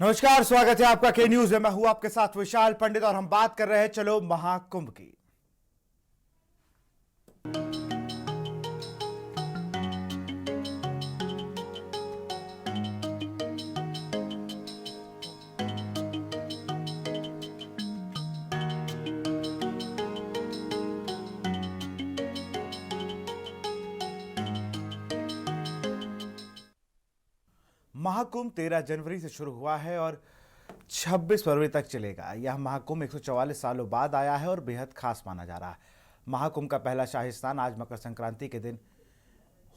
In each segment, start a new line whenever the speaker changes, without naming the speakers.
नमस्कार, स्वागत है आपका के न्यूज में। मैं हूं आपके साथ विशाल पंडित और हम बात कर रहे हैं चलो महाकुंभ की। महाकुंभ 13 जनवरी से शुरू हुआ है और 26 फरवरी तक चलेगा। यह महाकुंभ 144 सालों बाद आया है और बेहद खास माना जा रहा है। महाकुंभ का पहला शाही स्नान आज मकर संक्रांति के दिन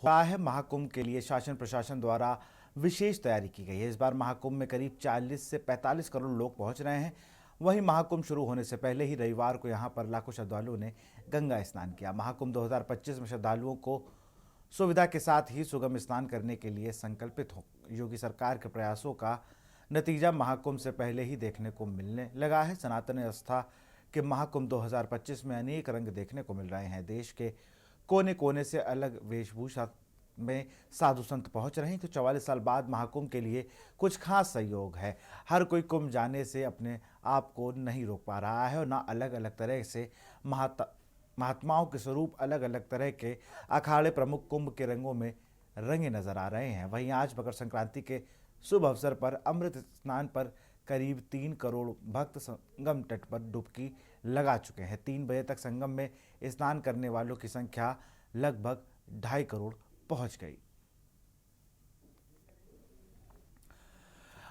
हुआ है। महाकुंभ के लिए शासन प्रशासन द्वारा विशेष तैयारी की गई है। इस बार महाकुंभ में करीब 40 से 45 करोड़ लोग पहुंच रहे हैं। वहीं महाकुंभ शुरू होने से पहले ही रविवार को यहां पर लाखों श्रद्धालुओं ने गंगा स्नान किया। महाकुंभ 2025 में श्रद्धालुओं को सुविधा के साथ ही सुगम स्नान करने के लिए संकल्पित हो। योगी सरकार के प्रयासों का नतीजा महाकुंभ से पहले ही देखने को मिलने लगा है। सनातन आस्था के महाकुंभ 2025 में अनेक रंग देखने को मिल रहे हैं। देश के कोने कोने से अलग वेशभूषा में साधु संत पहुंच रहे हैं। तो 44 साल बाद महाकुंभ के लिए कुछ खास सहयोग है। हर कोई कुंभ जाने से अपने आप को नहीं रोक पा रहा है और ना अलग अलग तरह से महात्माओं के स्वरूप अलग अलग तरह के अखाड़े प्रमुख कुंभ के रंगों में रंगे नजर आ रहे हैं। वहीं आज मकर संक्रांति के शुभ अवसर पर अमृत स्नान पर करीब 3 करोड़ भक्त संगम तट पर डुबकी लगा चुके हैं। 3 बजे तक संगम में स्नान करने वालों की संख्या लगभग 2.5 करोड़ पहुंच गई।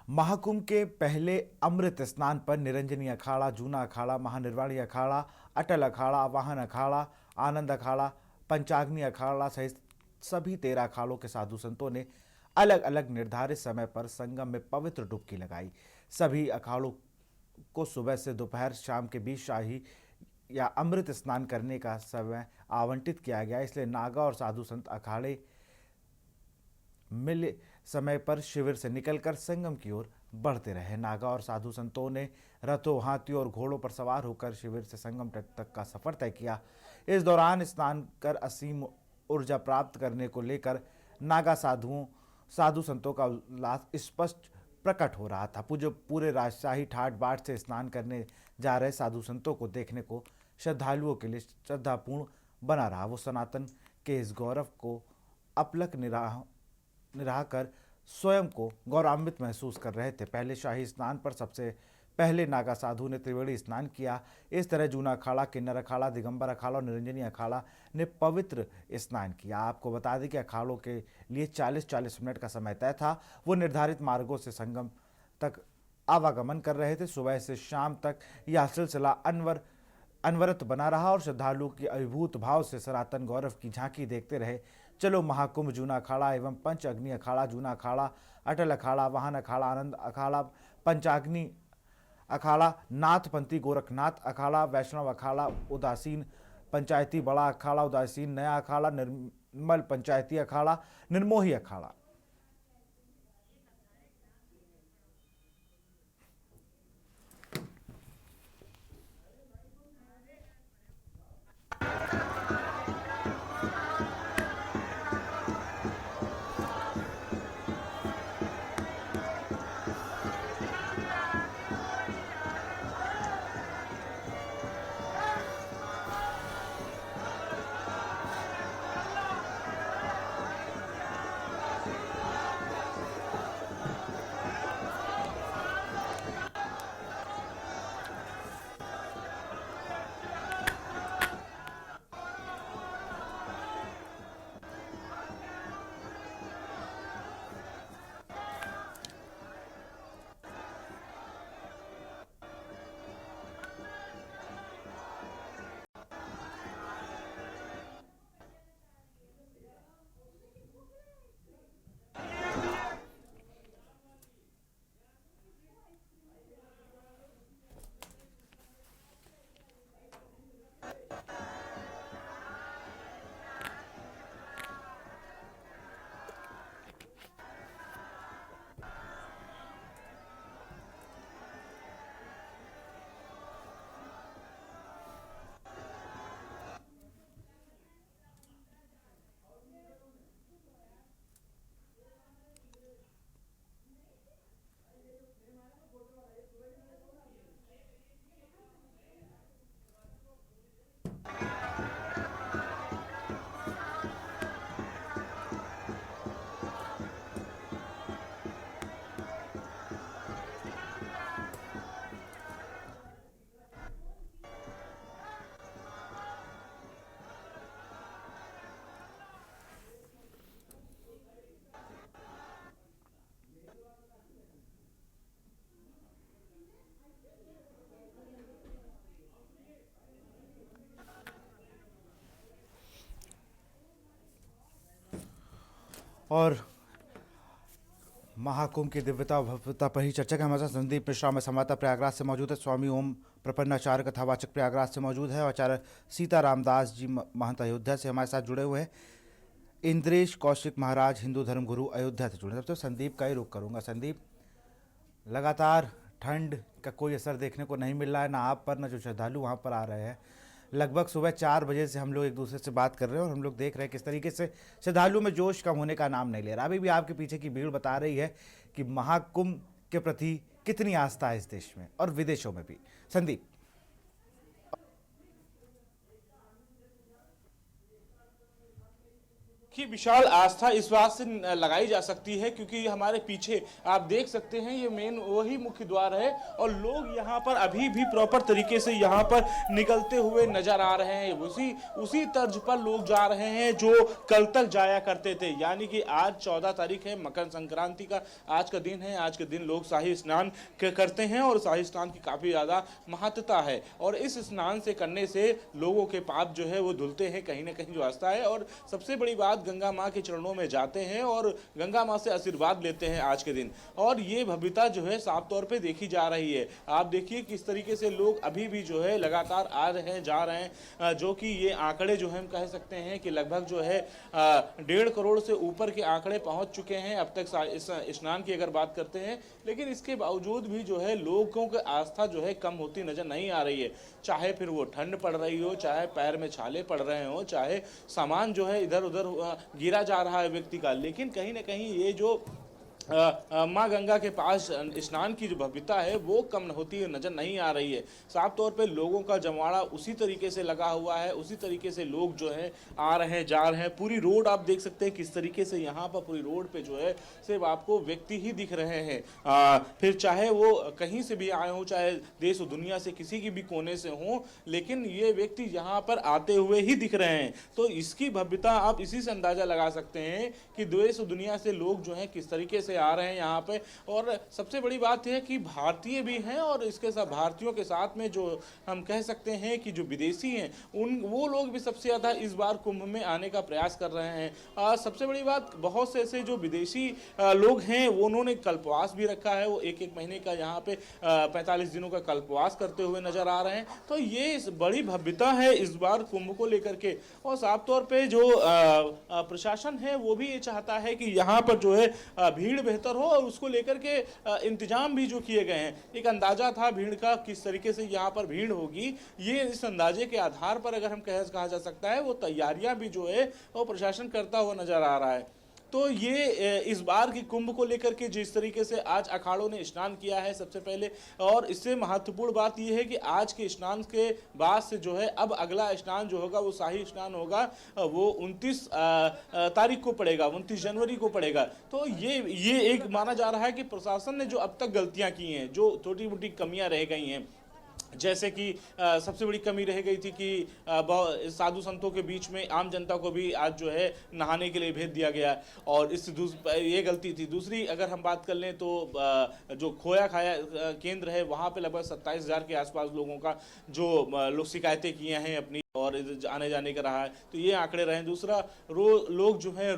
महाकुंभ के पहले अमृत स्नान पर निरंजनी अखाड़ा, जूना अखाड़ा, महानिर्वाणी अखाड़ा, अटल अखाड़ा, वाहन अखाड़ा, आनंद अखाड़ा, पंचाग्नि अखाड़ा सहित सभी 13 अखाड़ों के साधु संतों ने अलग अलग निर्धारित समय पर संगम में पवित्र डुबकी लगाई। सभी अखाड़ों को सुबह से दोपहर शाम के बीच शाही या अमृत स्नान करने का समय आवंटित किया गया। इसलिए नागा और साधु संत अखाड़े मिले समय पर शिविर से निकलकर संगम की ओर बढ़ते रहे। नागा और साधु संतों ने रथों, हाथियों और घोड़ों पर सवार होकर शिविर से संगम तट तक का सफर तय किया। इस दौरान स्नान कर असीम ऊर्जा प्राप्त करने को लेकर नागा साधु संतों का उल्लास स्पष्ट प्रकट हो रहा था। पूरे राजशाही ठाट बाट से स्नान करने जा रहे साधु संतों को देखने को श्रद्धालुओं के लिए श्रद्धापूर्ण बना रहा। वो सनातन के इस गौरव को अपलक निराह कर स्वयं को गौरवान्वित महसूस कर रहे थे। पहले शाही स्नान पर सबसे पहले नागा साधु ने त्रिवेणी स्नान किया। इस तरह जूना अखाड़ा, किन्नर अखाड़ा, दिगंबर अखाड़ा और निरंजनी अखाड़ा ने पवित्र स्नान किया। आपको बता दें कि अखाड़ों के लिए 40-40 मिनट का समय तय था। वो निर्धारित मार्गों से संगम तक आवागमन कर रहे थे। सुबह से शाम तक यह सिलसिला अनवरत बना रहा और श्रद्धालुओं की अभिभूत भाव से सनातन गौरव की झांकी देखते रहे। चलो महाकुंभ जूना अखाड़ा एवं पंच अग्नि अखाड़ा, जूना अखाड़ा, अटल अखाड़ा, वाहन अखाड़ा, आनंद अखाड़ा, पंचाग्नि अखाड़ा, नाथपंथी गोरखनाथ अखाड़ा, वैष्णव अखाड़ा, उदासीन पंचायती बड़ा अखाड़ा, उदासीन नया अखाड़ा, निर्मल पंचायती अखाड़ा, निर्मोही अखाड़ा। और महाकुंभ की दिव्यता और भव्यता पर ही चर्चा के हमारे साथ संदीप मिश्रा में संवाददाता प्रयागराज से मौजूद है। स्वामी ओम प्रपन्नाचार्य कथावाचक प्रयागराज से मौजूद है। आचार्य सीताराम दास जी महंत अयोध्या से हमारे साथ जुड़े हुए हैं। इंद्रेश कौशिक महाराज हिंदू धर्म गुरु अयोध्या से जुड़े हैं। तो संदीप का ही रुख करूंगा। संदीप, लगातार ठंड का कोई असर देखने को नहीं मिल रहा है, ना आप पर ना जो श्रद्धालु वहाँ पर आ रहे हैं। लगभग सुबह 4 बजे से हम लोग एक दूसरे से बात कर रहे हैं और हम लोग देख रहे हैं किस तरीके से श्रद्धालु में जोश कम होने का नाम नहीं ले रहा। अभी भी आपके पीछे की भीड़ बता रही है कि महाकुंभ के प्रति कितनी आस्था है इस देश में और विदेशों में भी। संदीप।
की विशाल आस्था इस बात से लगाई जा सकती है क्योंकि हमारे पीछे आप देख सकते हैं ये मेन वही मुख्य द्वार है और लोग यहाँ पर अभी भी प्रॉपर तरीके से यहाँ पर निकलते हुए नजर आ रहे हैं। उसी तर्ज पर लोग जा रहे हैं जो कल तक जाया करते थे। यानी कि आज 14 तारीख है, मकर संक्रांति का आज का दिन है। आज के दिन लोग शाही स्नान करते हैं और शाही स्नान की काफी ज्यादा महत्वता है और इस स्नान से करने से लोगों के पाप जो है वो धुलते हैं, कहीं ना कहीं जो आस्था है। और सबसे बड़ी बात, गंगा माँ के चरणों में जाते हैं और गंगा माँ से आशीर्वाद लेते हैं आज के दिन। और ये भव्यता जो है साफ तौर पे देखी जा रही है। आप देखिए किस तरीके से लोग अभी भी जो है लगातार आ रहे हैं, जा रहे हैं, जो कि ये आंकड़े जो है हम कह सकते हैं कि लगभग जो है 1.5 करोड़ से ऊपर के आंकड़े पहुंच चुके हैं अब तक इस स्नान की अगर बात करते हैं। लेकिन इसके बावजूद भी जो है लोगों की आस्था जो है कम होती नजर नहीं आ रही है। चाहे फिर वो ठंड पड़ रही हो, चाहे पैर में छाले पड़ रहे हो, चाहे सामान जो है इधर उधर गिरा जा रहा है व्यक्ति का, लेकिन कहीं ना कहीं ये जो माँ गंगा के पास स्नान की जो भव्यता है वो कम होती है नजर नहीं आ रही है। साफ तौर पे लोगों का जमावड़ा उसी तरीके से लगा हुआ है, उसी तरीके से लोग जो है आ रहे हैं, जा रहे हैं। पूरी रोड आप देख सकते हैं किस तरीके से यहाँ पर पूरी रोड पे जो है सिर्फ आपको व्यक्ति ही दिख रहे हैं। फिर चाहे वो कहीं से भी आए हों, चाहे देश और दुनिया से किसी की भी कोने से हों, लेकिन ये व्यक्ति यहाँ पर आते हुए ही दिख रहे हैं। तो इसकी भव्यता आप इसी से अंदाजा लगा सकते हैं कि देश और दुनिया से लोग जो है किस तरीके से आ रहे हैं यहाँ पे। और सबसे बड़ी बात है कि भारतीय भी हैं और इसके साथ भारतीयों के साथ में जो हम कह सकते हैं कि जो विदेशी हैं वो लोग भी सबसे ज़्यादा इस बार कुंभ में आने का प्रयास कर रहे हैं। सबसे बड़ी बात, बहुत से ऐसे जो विदेशी लोग हैं वो उन्होंने कल्पवास भी रखा है। वो एक महीने का यहाँ पे 45 दिनों का कल्पवास करते हुए नजर आ रहे हैं। तो ये बड़ी भव्यता है इस बार कुंभ को लेकर के। और साफ तौर पर जो प्रशासन है वो भी ये चाहता है कि यहाँ पर जो है भीड़ बेहतर हो और उसको लेकर के इंतजाम भी जो किए गए हैं। एक अंदाजा था भीड़ का, किस तरीके से यहाँ पर भीड़ होगी, ये इस अंदाजे के आधार पर अगर हम कहा जा सकता है वो तैयारियां भी जो है वो प्रशासन करता हुआ नजर आ रहा है। तो ये इस बार की कुंभ को लेकर के जिस तरीके से आज अखाड़ों ने स्नान किया है सबसे पहले, और इससे महत्वपूर्ण बात यह है कि आज के स्नान के बाद से जो है अब अगला स्नान जो होगा वो शाही स्नान होगा, वो 29 तारीख को पड़ेगा, 29 जनवरी को पड़ेगा। तो ये एक माना जा रहा है कि प्रशासन ने जो अब तक गलतियां की हैं, जो छोटी मोटी कमियां रह गई हैं, जैसे कि सबसे बड़ी कमी रह गई थी कि साधु संतों के बीच में आम जनता को भी आज जो है नहाने के लिए भेज दिया गया और ये गलती थी। दूसरी अगर हम बात कर लें तो जो खोया खाया केंद्र है वहाँ पे लगभग 27,000 के आसपास लोगों का जो लोग शिकायतें किए हैं अपनी और आने जाने का रहा है, तो ये आंकड़े रहे। दूसरा लोग जो है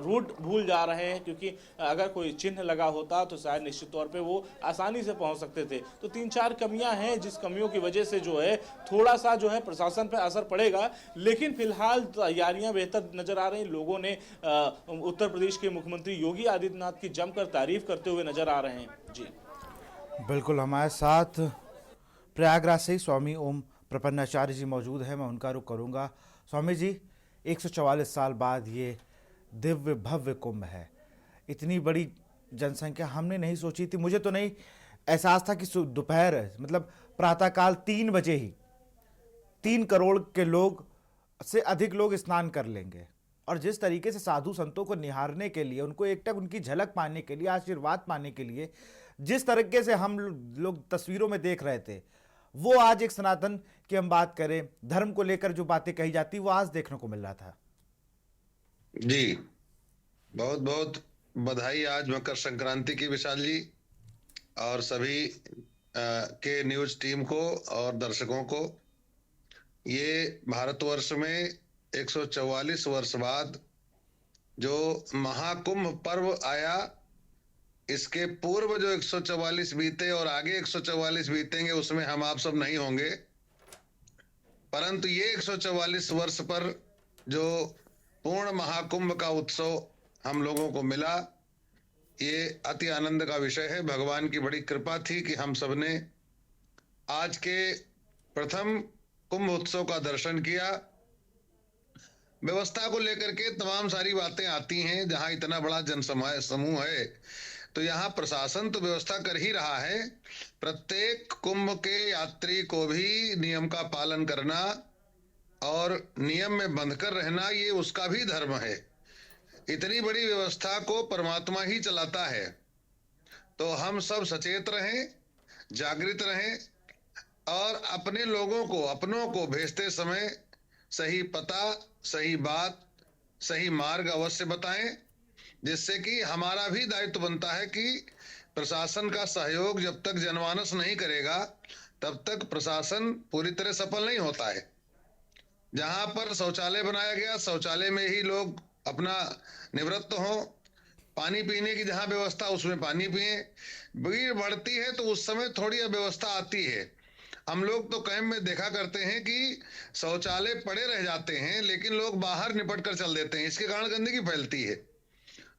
रूट भूल जा रहे हैं, क्योंकि अगर कोई चिन्ह लगा होता तो शायद निश्चित तौर पे वो आसानी से पहुंच सकते थे। तो 3-4 कमियां हैं जिस कमियों की वजह से जो है थोड़ा सा जो है प्रशासन पर असर पड़ेगा, लेकिन फिलहाल तैयारियां बेहतर नजर आ रही। लोगों ने उत्तर प्रदेश के मुख्यमंत्री योगी आदित्यनाथ की जमकर तारीफ करते हुए नजर आ रहे हैं। जी
बिल्कुल, हमारे साथ प्रयागराज से स्वामी ओम प्रपन्नाचार्य जी मौजूद है, मैं उनका रुख करूंगा। स्वामी जी, 144 साल बाद ये दिव्य भव्य कुंभ है, इतनी बड़ी जनसंख्या हमने नहीं सोची थी। मुझे तो नहीं एहसास था कि दोपहर मतलब प्रातःकाल 3 बजे ही 3 करोड़ के लोग से अधिक लोग स्नान कर लेंगे। और जिस तरीके से साधु संतों को निहारने के लिए, उनको एकटक उनकी झलक पाने के लिए, आशीर्वाद पाने के लिए जिस तरीके से हम लोग तस्वीरों में देख रहे थे, वो आज एक सनातन की हम बात करें, धर्म को लेकर जो बातें कही जाती वो आज देखने को मिल रहा था।
जी, बहुत बहुत बधाई आज मकर संक्रांति की विशाल जी, और सभी के न्यूज टीम को और दर्शकों को। ये भारतवर्ष में 144 वर्ष बाद जो महाकुंभ पर्व आया, इसके पूर्व जो 144 बीते और आगे 144 बीतेंगे, उसमें हम आप सब नहीं होंगे, परंतु ये 144 वर्ष पर जो पूर्ण महाकुंभ का उत्सव हम लोगों को मिला, ये अति आनंद का विषय है। भगवान की बड़ी कृपा थी कि हम सबने आज के प्रथम कुंभ उत्सव का दर्शन किया। व्यवस्था को लेकर के तमाम सारी बातें आती हैं। जहां इतना बड़ा जन समूह है तो यहाँ प्रशासन तो व्यवस्था कर ही रहा है। प्रत्येक कुंभ के यात्री को भी नियम का पालन करना और नियम में बंधकर रहना, ये उसका भी धर्म है। इतनी बड़ी व्यवस्था को परमात्मा ही चलाता है, तो हम सब सचेत रहें, जागृत रहें और अपने लोगों को, अपनों को भेजते समय सही पता, सही बात, सही मार्ग अवश्य बताएं, जिससे कि हमारा भी दायित्व बनता है कि प्रशासन का सहयोग जब तक जनमानस नहीं करेगा तब तक प्रशासन पूरी तरह सफल नहीं होता है। जहां पर शौचालय बनाया गया, शौचालय में ही लोग अपना निवृत्त हो, पानी पीने की जहां व्यवस्था उसमें पानी पिए। भीड़ बढ़ती है तो उस समय थोड़ी अव्यवस्था आती है। हम लोग तो कैंप में देखा करते हैं कि शौचालय पड़े रह जाते हैं, लेकिन लोग बाहर निपट कर चल देते हैं। इसके कारण गंदगी फैलती है।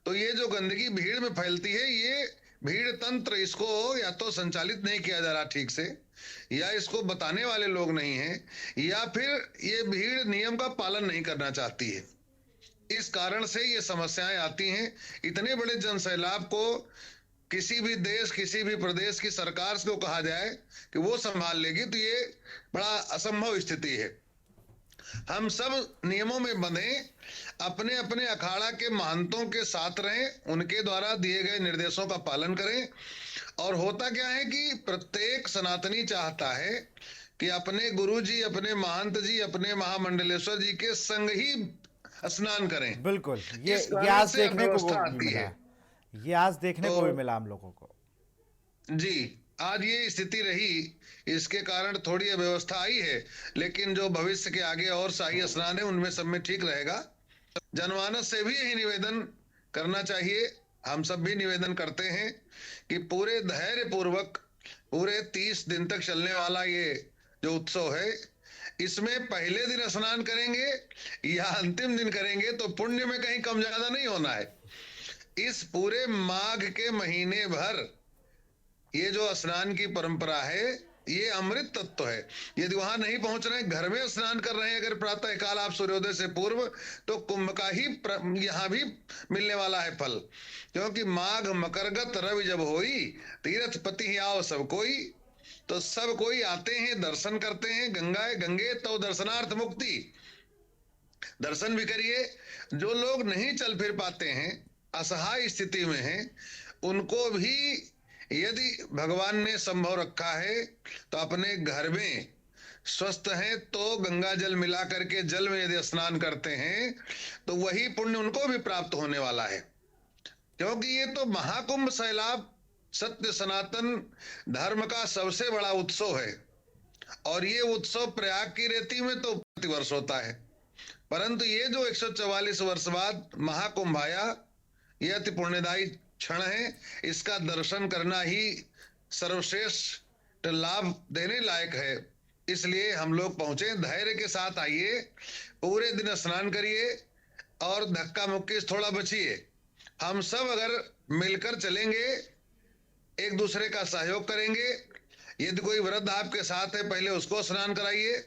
तो ये जो गंदगी भीड़ में फैलती है, ये भीड़ तंत्र, इसको या तो संचालित नहीं किया जा रहा ठीक से, या इसको बताने वाले लोग नहीं हैं, या फिर ये भीड़ नियम का पालन नहीं करना चाहती है। इस कारण से ये समस्याएं आती हैं। इतने बड़े जन सैलाब को किसी भी देश, किसी भी प्रदेश की सरकार को कहा जाए कि वो संभाल लेगी, तो ये बड़ा असंभव स्थिति है। हम सब नियमों में बंधे, अपने अपने अखाड़ा के महंतों के साथ रहें, उनके द्वारा दिए गए निर्देशों का पालन करें। और होता क्या है कि प्रत्येक सनातनी चाहता है कि अपने गुरु जी, अपने महंत जी, अपने महामंडलेश्वर जी के संग ही स्नान करें।
बिल्कुल, ये
आज देखने को
मिला, ये आज देखने को भी मिला हम लोगों को।
जी, आज ये स्थिति रही, इसके कारण थोड़ी अव्यवस्था आई है, लेकिन जो भविष्य के आगे और शाही स्नान है उनमें सब में ठीक रहेगा। जनमानस से भी यही निवेदन करना चाहिए। हम सब भी निवेदन करते हैं कि पूरे धैर्य पूर्वक पूरे 30 दिन तक चलने वाला ये जो उत्सव है, इसमें पहले दिन स्नान करेंगे या अंतिम दिन करेंगे तो पुण्य में कहीं कम ज्यादा नहीं होना है। इस पूरे माघ के महीने भर ये जो स्नान की परंपरा है, ये अमृत तत्व है। यदि वहां नहीं पहुंच रहे, घर में स्नान कर रहे हैं अगर प्रातः काल आप सूर्योदय से पूर्व, तो कुंभ का ही यहां भी मिलने वाला है फल। क्योंकि माघ मकरगत रवि जब होई, तीर्थ पति आओ सब कोई। तो सब कोई आते हैं, दर्शन करते हैं। गंगाए गंगे तो दर्शनार्थ मुक्ति, दर्शन भी करिए। जो लोग नहीं चल फिर पाते हैं, असहाय स्थिति में हैं, उनको भी यदि भगवान ने संभव रखा है तो अपने घर में स्वस्थ हैं तो गंगा जल मिला करके जल में यदि स्नान करते हैं तो वही पुण्य उनको भी प्राप्त होने वाला है। क्योंकि ये तो महाकुंभ सैलाब सत्य सनातन धर्म का सबसे बड़ा उत्सव है। और ये उत्सव प्रयाग की रेती में तो प्रतिवर्ष होता है, परंतु ये जो 144 वर्ष बाद महाकुंभ आया, ये अति पुण्यदायी क्षण है। इसका दर्शन करना ही सर्वश्रेष्ठ लाभ देने लायक है। इसलिए हम लोग पहुंचे, धैर्य के साथ आइए, पूरे दिन स्नान करिए और धक्का मुक्की से थोड़ा बचिए। हम सब अगर मिलकर चलेंगे, एक दूसरे का सहयोग करेंगे। यदि कोई वृद्ध आपके साथ है, पहले उसको स्नान कराइए।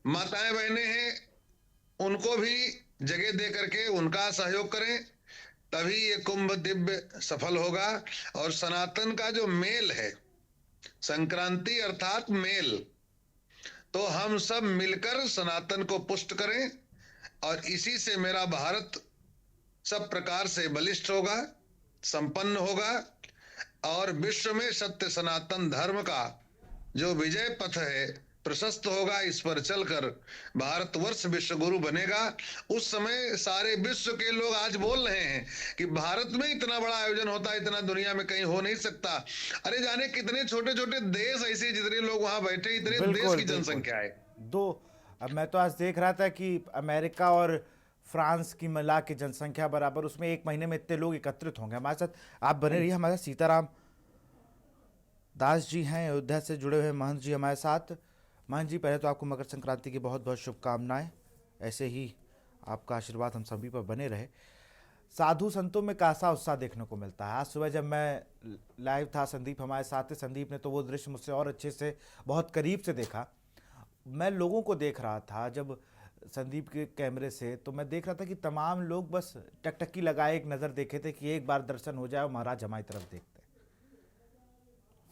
माताएं बहनें हैं, उनको भी जगह दे करके उनका सहयोग करें, तभी ये कुंभ दिव्य सफल होगा। और सनातन का जो मेल है, संक्रांति अर्थात मेल, तो हम सब मिलकर सनातन को पुष्ट करें और इसी से मेरा भारत सब प्रकार से बलिष्ठ होगा, संपन्न होगा और विश्व में सत्य सनातन धर्म का जो विजय पथ है प्रशस्त होगा। इस पर चलकर भारतवर्ष विश्व गुरु बनेगा। उस समय सारे विश्व के लोग आज बोल रहे हैं कि भारत में इतना बड़ा आयोजन होता है, इतना दुनिया में कहीं हो नहीं सकता। अरे जाने कितने छोटे छोटे देश ऐसे, जितने लोग वहां बैठे, इतने देश की जनसंख्या है।
अब मैं तो आज देख रहा था कि अमेरिका और फ्रांस की मिला के जनसंख्या बराबर, उसमें एक महीने में इतने लोग एकत्रित होंगे। हमारे साथ आप बने रहिए। हमारे साथ सीताराम दास जी हैं, अयोध्या से जुड़े हुए महंत जी हमारे साथ। महंत जी, पहले तो आपको मकर संक्रांति की बहुत बहुत शुभकामनाएं। ऐसे ही आपका आशीर्वाद हम सभी पर बने रहे। साधु संतों में कैसा उत्साह देखने को मिलता है? आज सुबह जब मैं लाइव था, संदीप हमारे साथ थे, संदीप ने तो वो दृश्य मुझसे और अच्छे से, बहुत करीब से देखा। मैं लोगों को देख रहा था जब संदीप के कैमरे से, तो मैं देख रहा था कि तमाम लोग बस टकटकी लगाए एक नज़र देखे थे कि एक बार दर्शन हो जाए और महाराज हमारी तरफ देखते।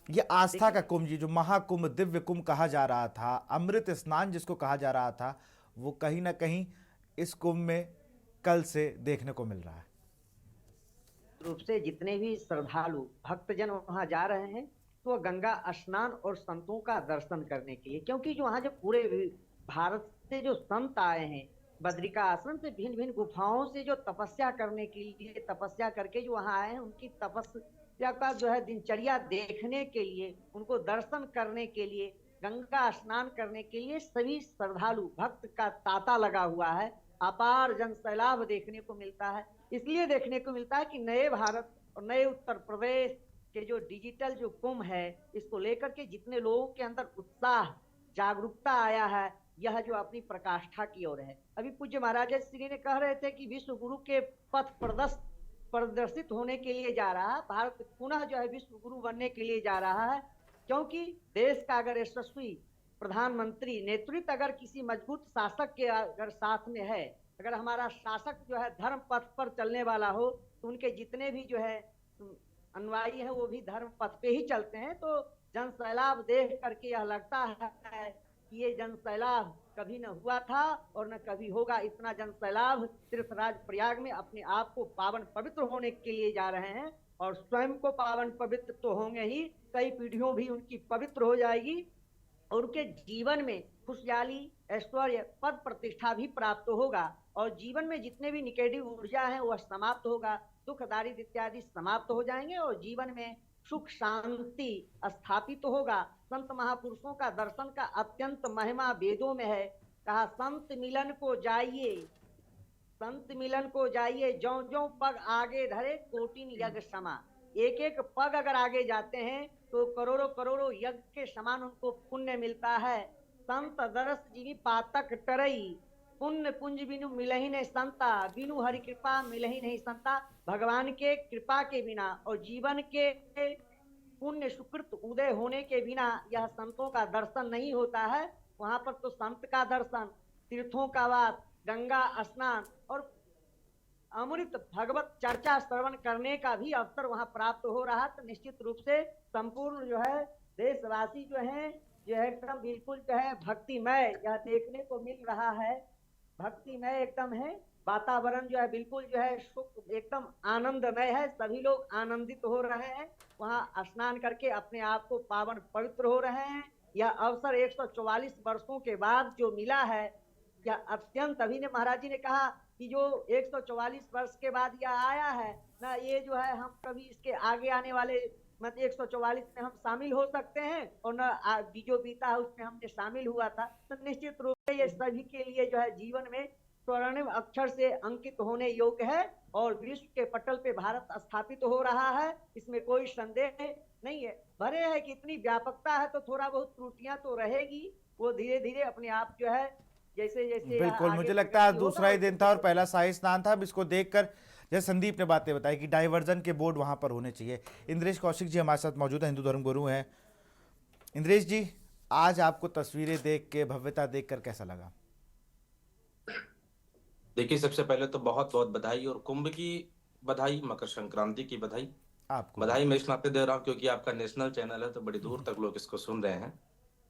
ये आस्था का कुंभ, ये जो महाकुंभ, दिव्य कुंभ कहा जा रहा था, अमृत स्नान जिसको कहा जा रहा था, वो कहीं ना कहीं इस कुंभ में कल से देखने को मिल रहा है।
रूप से जितने भी श्रद्धालु भक्तजन वहां जा रहे हैं तो गंगा स्नान और संतों का दर्शन करने के लिए, क्योंकि जो वहां जो पूरे भारत से जो संत आए हैं, बद्रिका आश्रम से भिन्न भिन्न गुफाओं से जो तपस्या करने के लिए, तपस्या करके जो वहां आए हैं, उनकी तपस्या का जो है दिनचर्या देखने के लिए, उनको दर्शन करने के लिए, गंगा स्नान करने के लिए सभी श्रद्धालु भक्त का तांता लगा हुआ है। अपार जन सैलाब देखने को मिलता है। इसलिए देखने को मिलता है कि नए भारत और नए उत्तर प्रदेश के जो डिजिटल जो कुंभ है, इसको लेकर के जितने लोगों के अंदर उत्साह, जागरूकता आया है, यह जो अपनी प्रकाष्ठा की ओर है। अभी पूज्य महाराज श्री ने कह रहे थे कि विश्व गुरु के पथ प्रदर्शित होने के लिए जा रहा है, भारत पुनः जो है विश्व गुरु बनने के लिए जा रहा है। क्योंकि देश का अगर यशस्वी प्रधानमंत्री नेतृत्व अगर किसी मजबूत शासक के अगर साथ में है, अगर हमारा शासक जो है धर्म पथ पर चलने वाला हो, तो उनके जितने भी जो है अनुयायी है वो भी धर्म पथ पे ही चलते हैं। तो जन सैलाब देख करके यह लगता है कि ये जन सैलाब कभी न हुआ था और न कभी होगा। इतना जन सैलाब तीर्थराज प्रयाग में अपने आप को पावन पवित्र होने के लिए जा रहे हैं, और स्वयं को पावन पवित्र तो होंगे ही, कई पीढ़ियों भी उनकी पवित्र हो जाएगी, और उनके जीवन में खुशहाली, ऐश्वर्य, पद प्रतिष्ठा भी प्राप्त होगा, और जीवन में जितने भी निगेटिव ऊर्जा है वह समाप्त होगा, दुख दारिद्र इत्यादि समाप्त हो जाएंगे, और जीवन में सुख शांति स्थापित होगा। संत महापुरुषों का दर्शन का अत्यंत महिमा वेदों में है। कहा संत मिलन को जाइए, संत मिलन को जाइए, ज्यों ज्यों पग आगे धरे कोटिन यज्ञ समा। एक एक पग अगर आगे जाते हैं तो करोड़ों करोड़ों यज्ञ के समान उनको पुण्य मिलता है। संत दरस जीवी पातक टरई, पुण्य पुंज बिनु मिलही नहीं संता, बिनु हरि कृपा मिलही नहीं संता। भगवान के कृपा के बिना और जीवन के पुण्य सुकृत उदय होने के बिना यह संतों का दर्शन नहीं होता है। वहां पर तो संत का दर्शन, तीर्थों का वास, गंगा स्नान और अमृत भगवत चर्चा श्रवण करने का भी अवसर वहां प्राप्त हो रहा। तो निश्चित रूप से संपूर्ण जो है देशवासी जो है एकदम बिल्कुल जो है भक्तिमय यह देखने को मिल रहा है। भक्तिमय एकदम है, वातावरण जो है बिल्कुल जो है सुख एकदम आनंदमय है। सभी लोग आनंदित हो रहे हैं, वहां स्नान करके अपने आप को पावन पवित्र हो रहे हैं। यह अवसर 144 वर्षों के बाद जो मिला है, यह अत्यंत, अभी ने महाराज जी ने कहा कि जो 144 वर्ष के बाद यह आया है ना, ये जो है हम कभी इसके आगे आने वाले मतलब 144 में हम शामिल हो सकते हैं, और न जो बीता है उसमें हमने शामिल हुआ था। तो निश्चित रूप से ये सभी के लिए जो है जीवन में स्वर्णिम अक्षर से अंकित होने योग्य है, और विश्व के पटल पे भारत स्थापित हो रहा है, इसमें कोई संदेह नहीं है। भले है कि इतनी व्यापकता है तो थोड़ा बहुत त्रुटियां तो रहेगी, वो धीरे धीरे अपने आप जो है जैसे जैसे
बिल्कुल, मुझे लगता है दूसरा ही दिन था और पहला शाही स्नान था। अब इसको देखकर जैसे संदीप ने बातें बताई कि डाइवर्जन के बोर्ड वहां पर होने चाहिए। इंद्रेश कौशिक जी हमारे साथ मौजूद है, हिंदू धर्म गुरु हैं। इंद्रेश जी, आज आपको तस्वीरें देख के, भव्यता देखकर कैसा लगा?
देखिए, सबसे पहले तो बहुत बहुत बधाई, और कुंभ की बधाई, मकर संक्रांति की बधाई।
आपको
बधाई मैं इस नाते दे रहा हूँ क्योंकि आपका नेशनल चैनल है, तो बड़ी दूर तक लोग इसको सुन रहे हैं,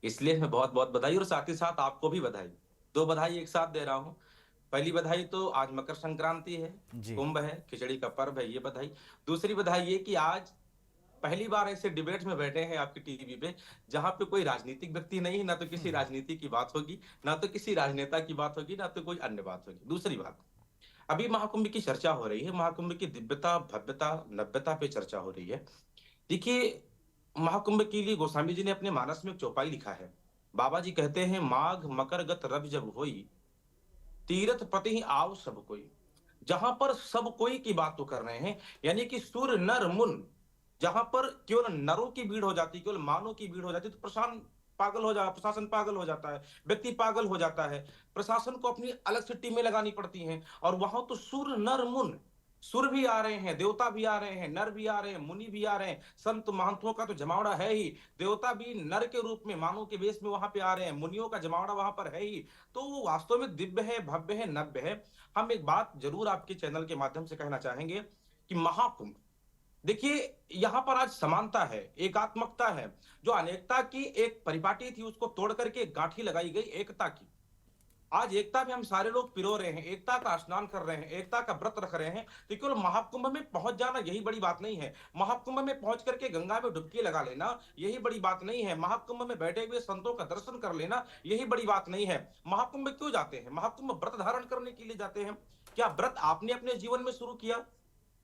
इसलिए मैं बहुत बहुत बधाई। और साथ ही साथ आपको भी बधाई, दो बधाई एक साथ दे रहा हूँ। पहली बधाई तो आज मकर संक्रांति है, कुंभ है, खिचड़ी का पर्व है, ये बधाई। दूसरी बधाई ये कि आज पहली बार ऐसे डिबेट में बैठे हैं आपकी टीवी पे, जहां पे कोई राजनीतिक व्यक्ति नहीं, ना तो किसी राजनीति की बात होगी, ना तो किसी राजनेता की बात होगी, ना तो कोई अन्य बात होगी। दूसरी बात, अभी महाकुंभ की चर्चा हो रही है, महाकुंभ की दिव्यता, भव्यता, नव्यता पे चर्चा हो रही है। देखिए, महाकुंभ के लिए गोस्वामी जी ने अपने मानस में एक चौपाई लिखा है। बाबा जी कहते हैं, माघ मकर गत रवि जब होई, तीर्थपति ही आओ सब कोई, जहां पर सब कोई की बात तो कर रहे हैं, यानी कि सूर्य नर मुन, जहां पर केवल नरों की भीड़ हो जाती, केवल मानव की भीड़ हो जाती, तो प्रशासन पागल हो जाता है, व्यक्ति पागल हो जाता है, प्रशासन को अपनी अलग से टीमें लगानी पड़ती हैं। और वहां तो सूर्य नर मुन, सूर्य भी आ रहे हैं, देवता भी आ रहे हैं, नर भी आ रहे हैं, मुनि भी आ रहे हैं, संत महंतों का तो जमावड़ा है ही, देवता भी नर के रूप में मानव के वेश में वहां पे आ रहे हैं, मुनियों का जमावड़ा वहां पर है ही। तो वो वास्तव में दिव्य है, भव्य है, नव्य है। हम एक बात जरूर आपके चैनल के माध्यम से कहना चाहेंगे कि महाकुंभ, देखिए यहां पर आज समानता है, एकात्मकता है, जो अनेकता की एक परिपाटी थी उसको तोड़ करके गांठी लगाई गई एकता की। आज एकता में हम सारे लोग पिरो रहे हैं, एकता का स्नान कर रहे हैं, एकता का व्रत रख रहे हैं। तो केवल महाकुंभ में पहुंच जाना यही बड़ी बात नहीं है, महाकुंभ में पहुंच करके गंगा में डुबकी लगा लेना यही बड़ी बात नहीं है, महाकुंभ में बैठे हुए संतों का दर्शन कर लेना यही बड़ी बात नहीं है। महाकुंभ में क्यों जाते हैं? महाकुंभ व्रत धारण करने के लिए जाते हैं। क्या व्रत आपने अपने जीवन में शुरू किया?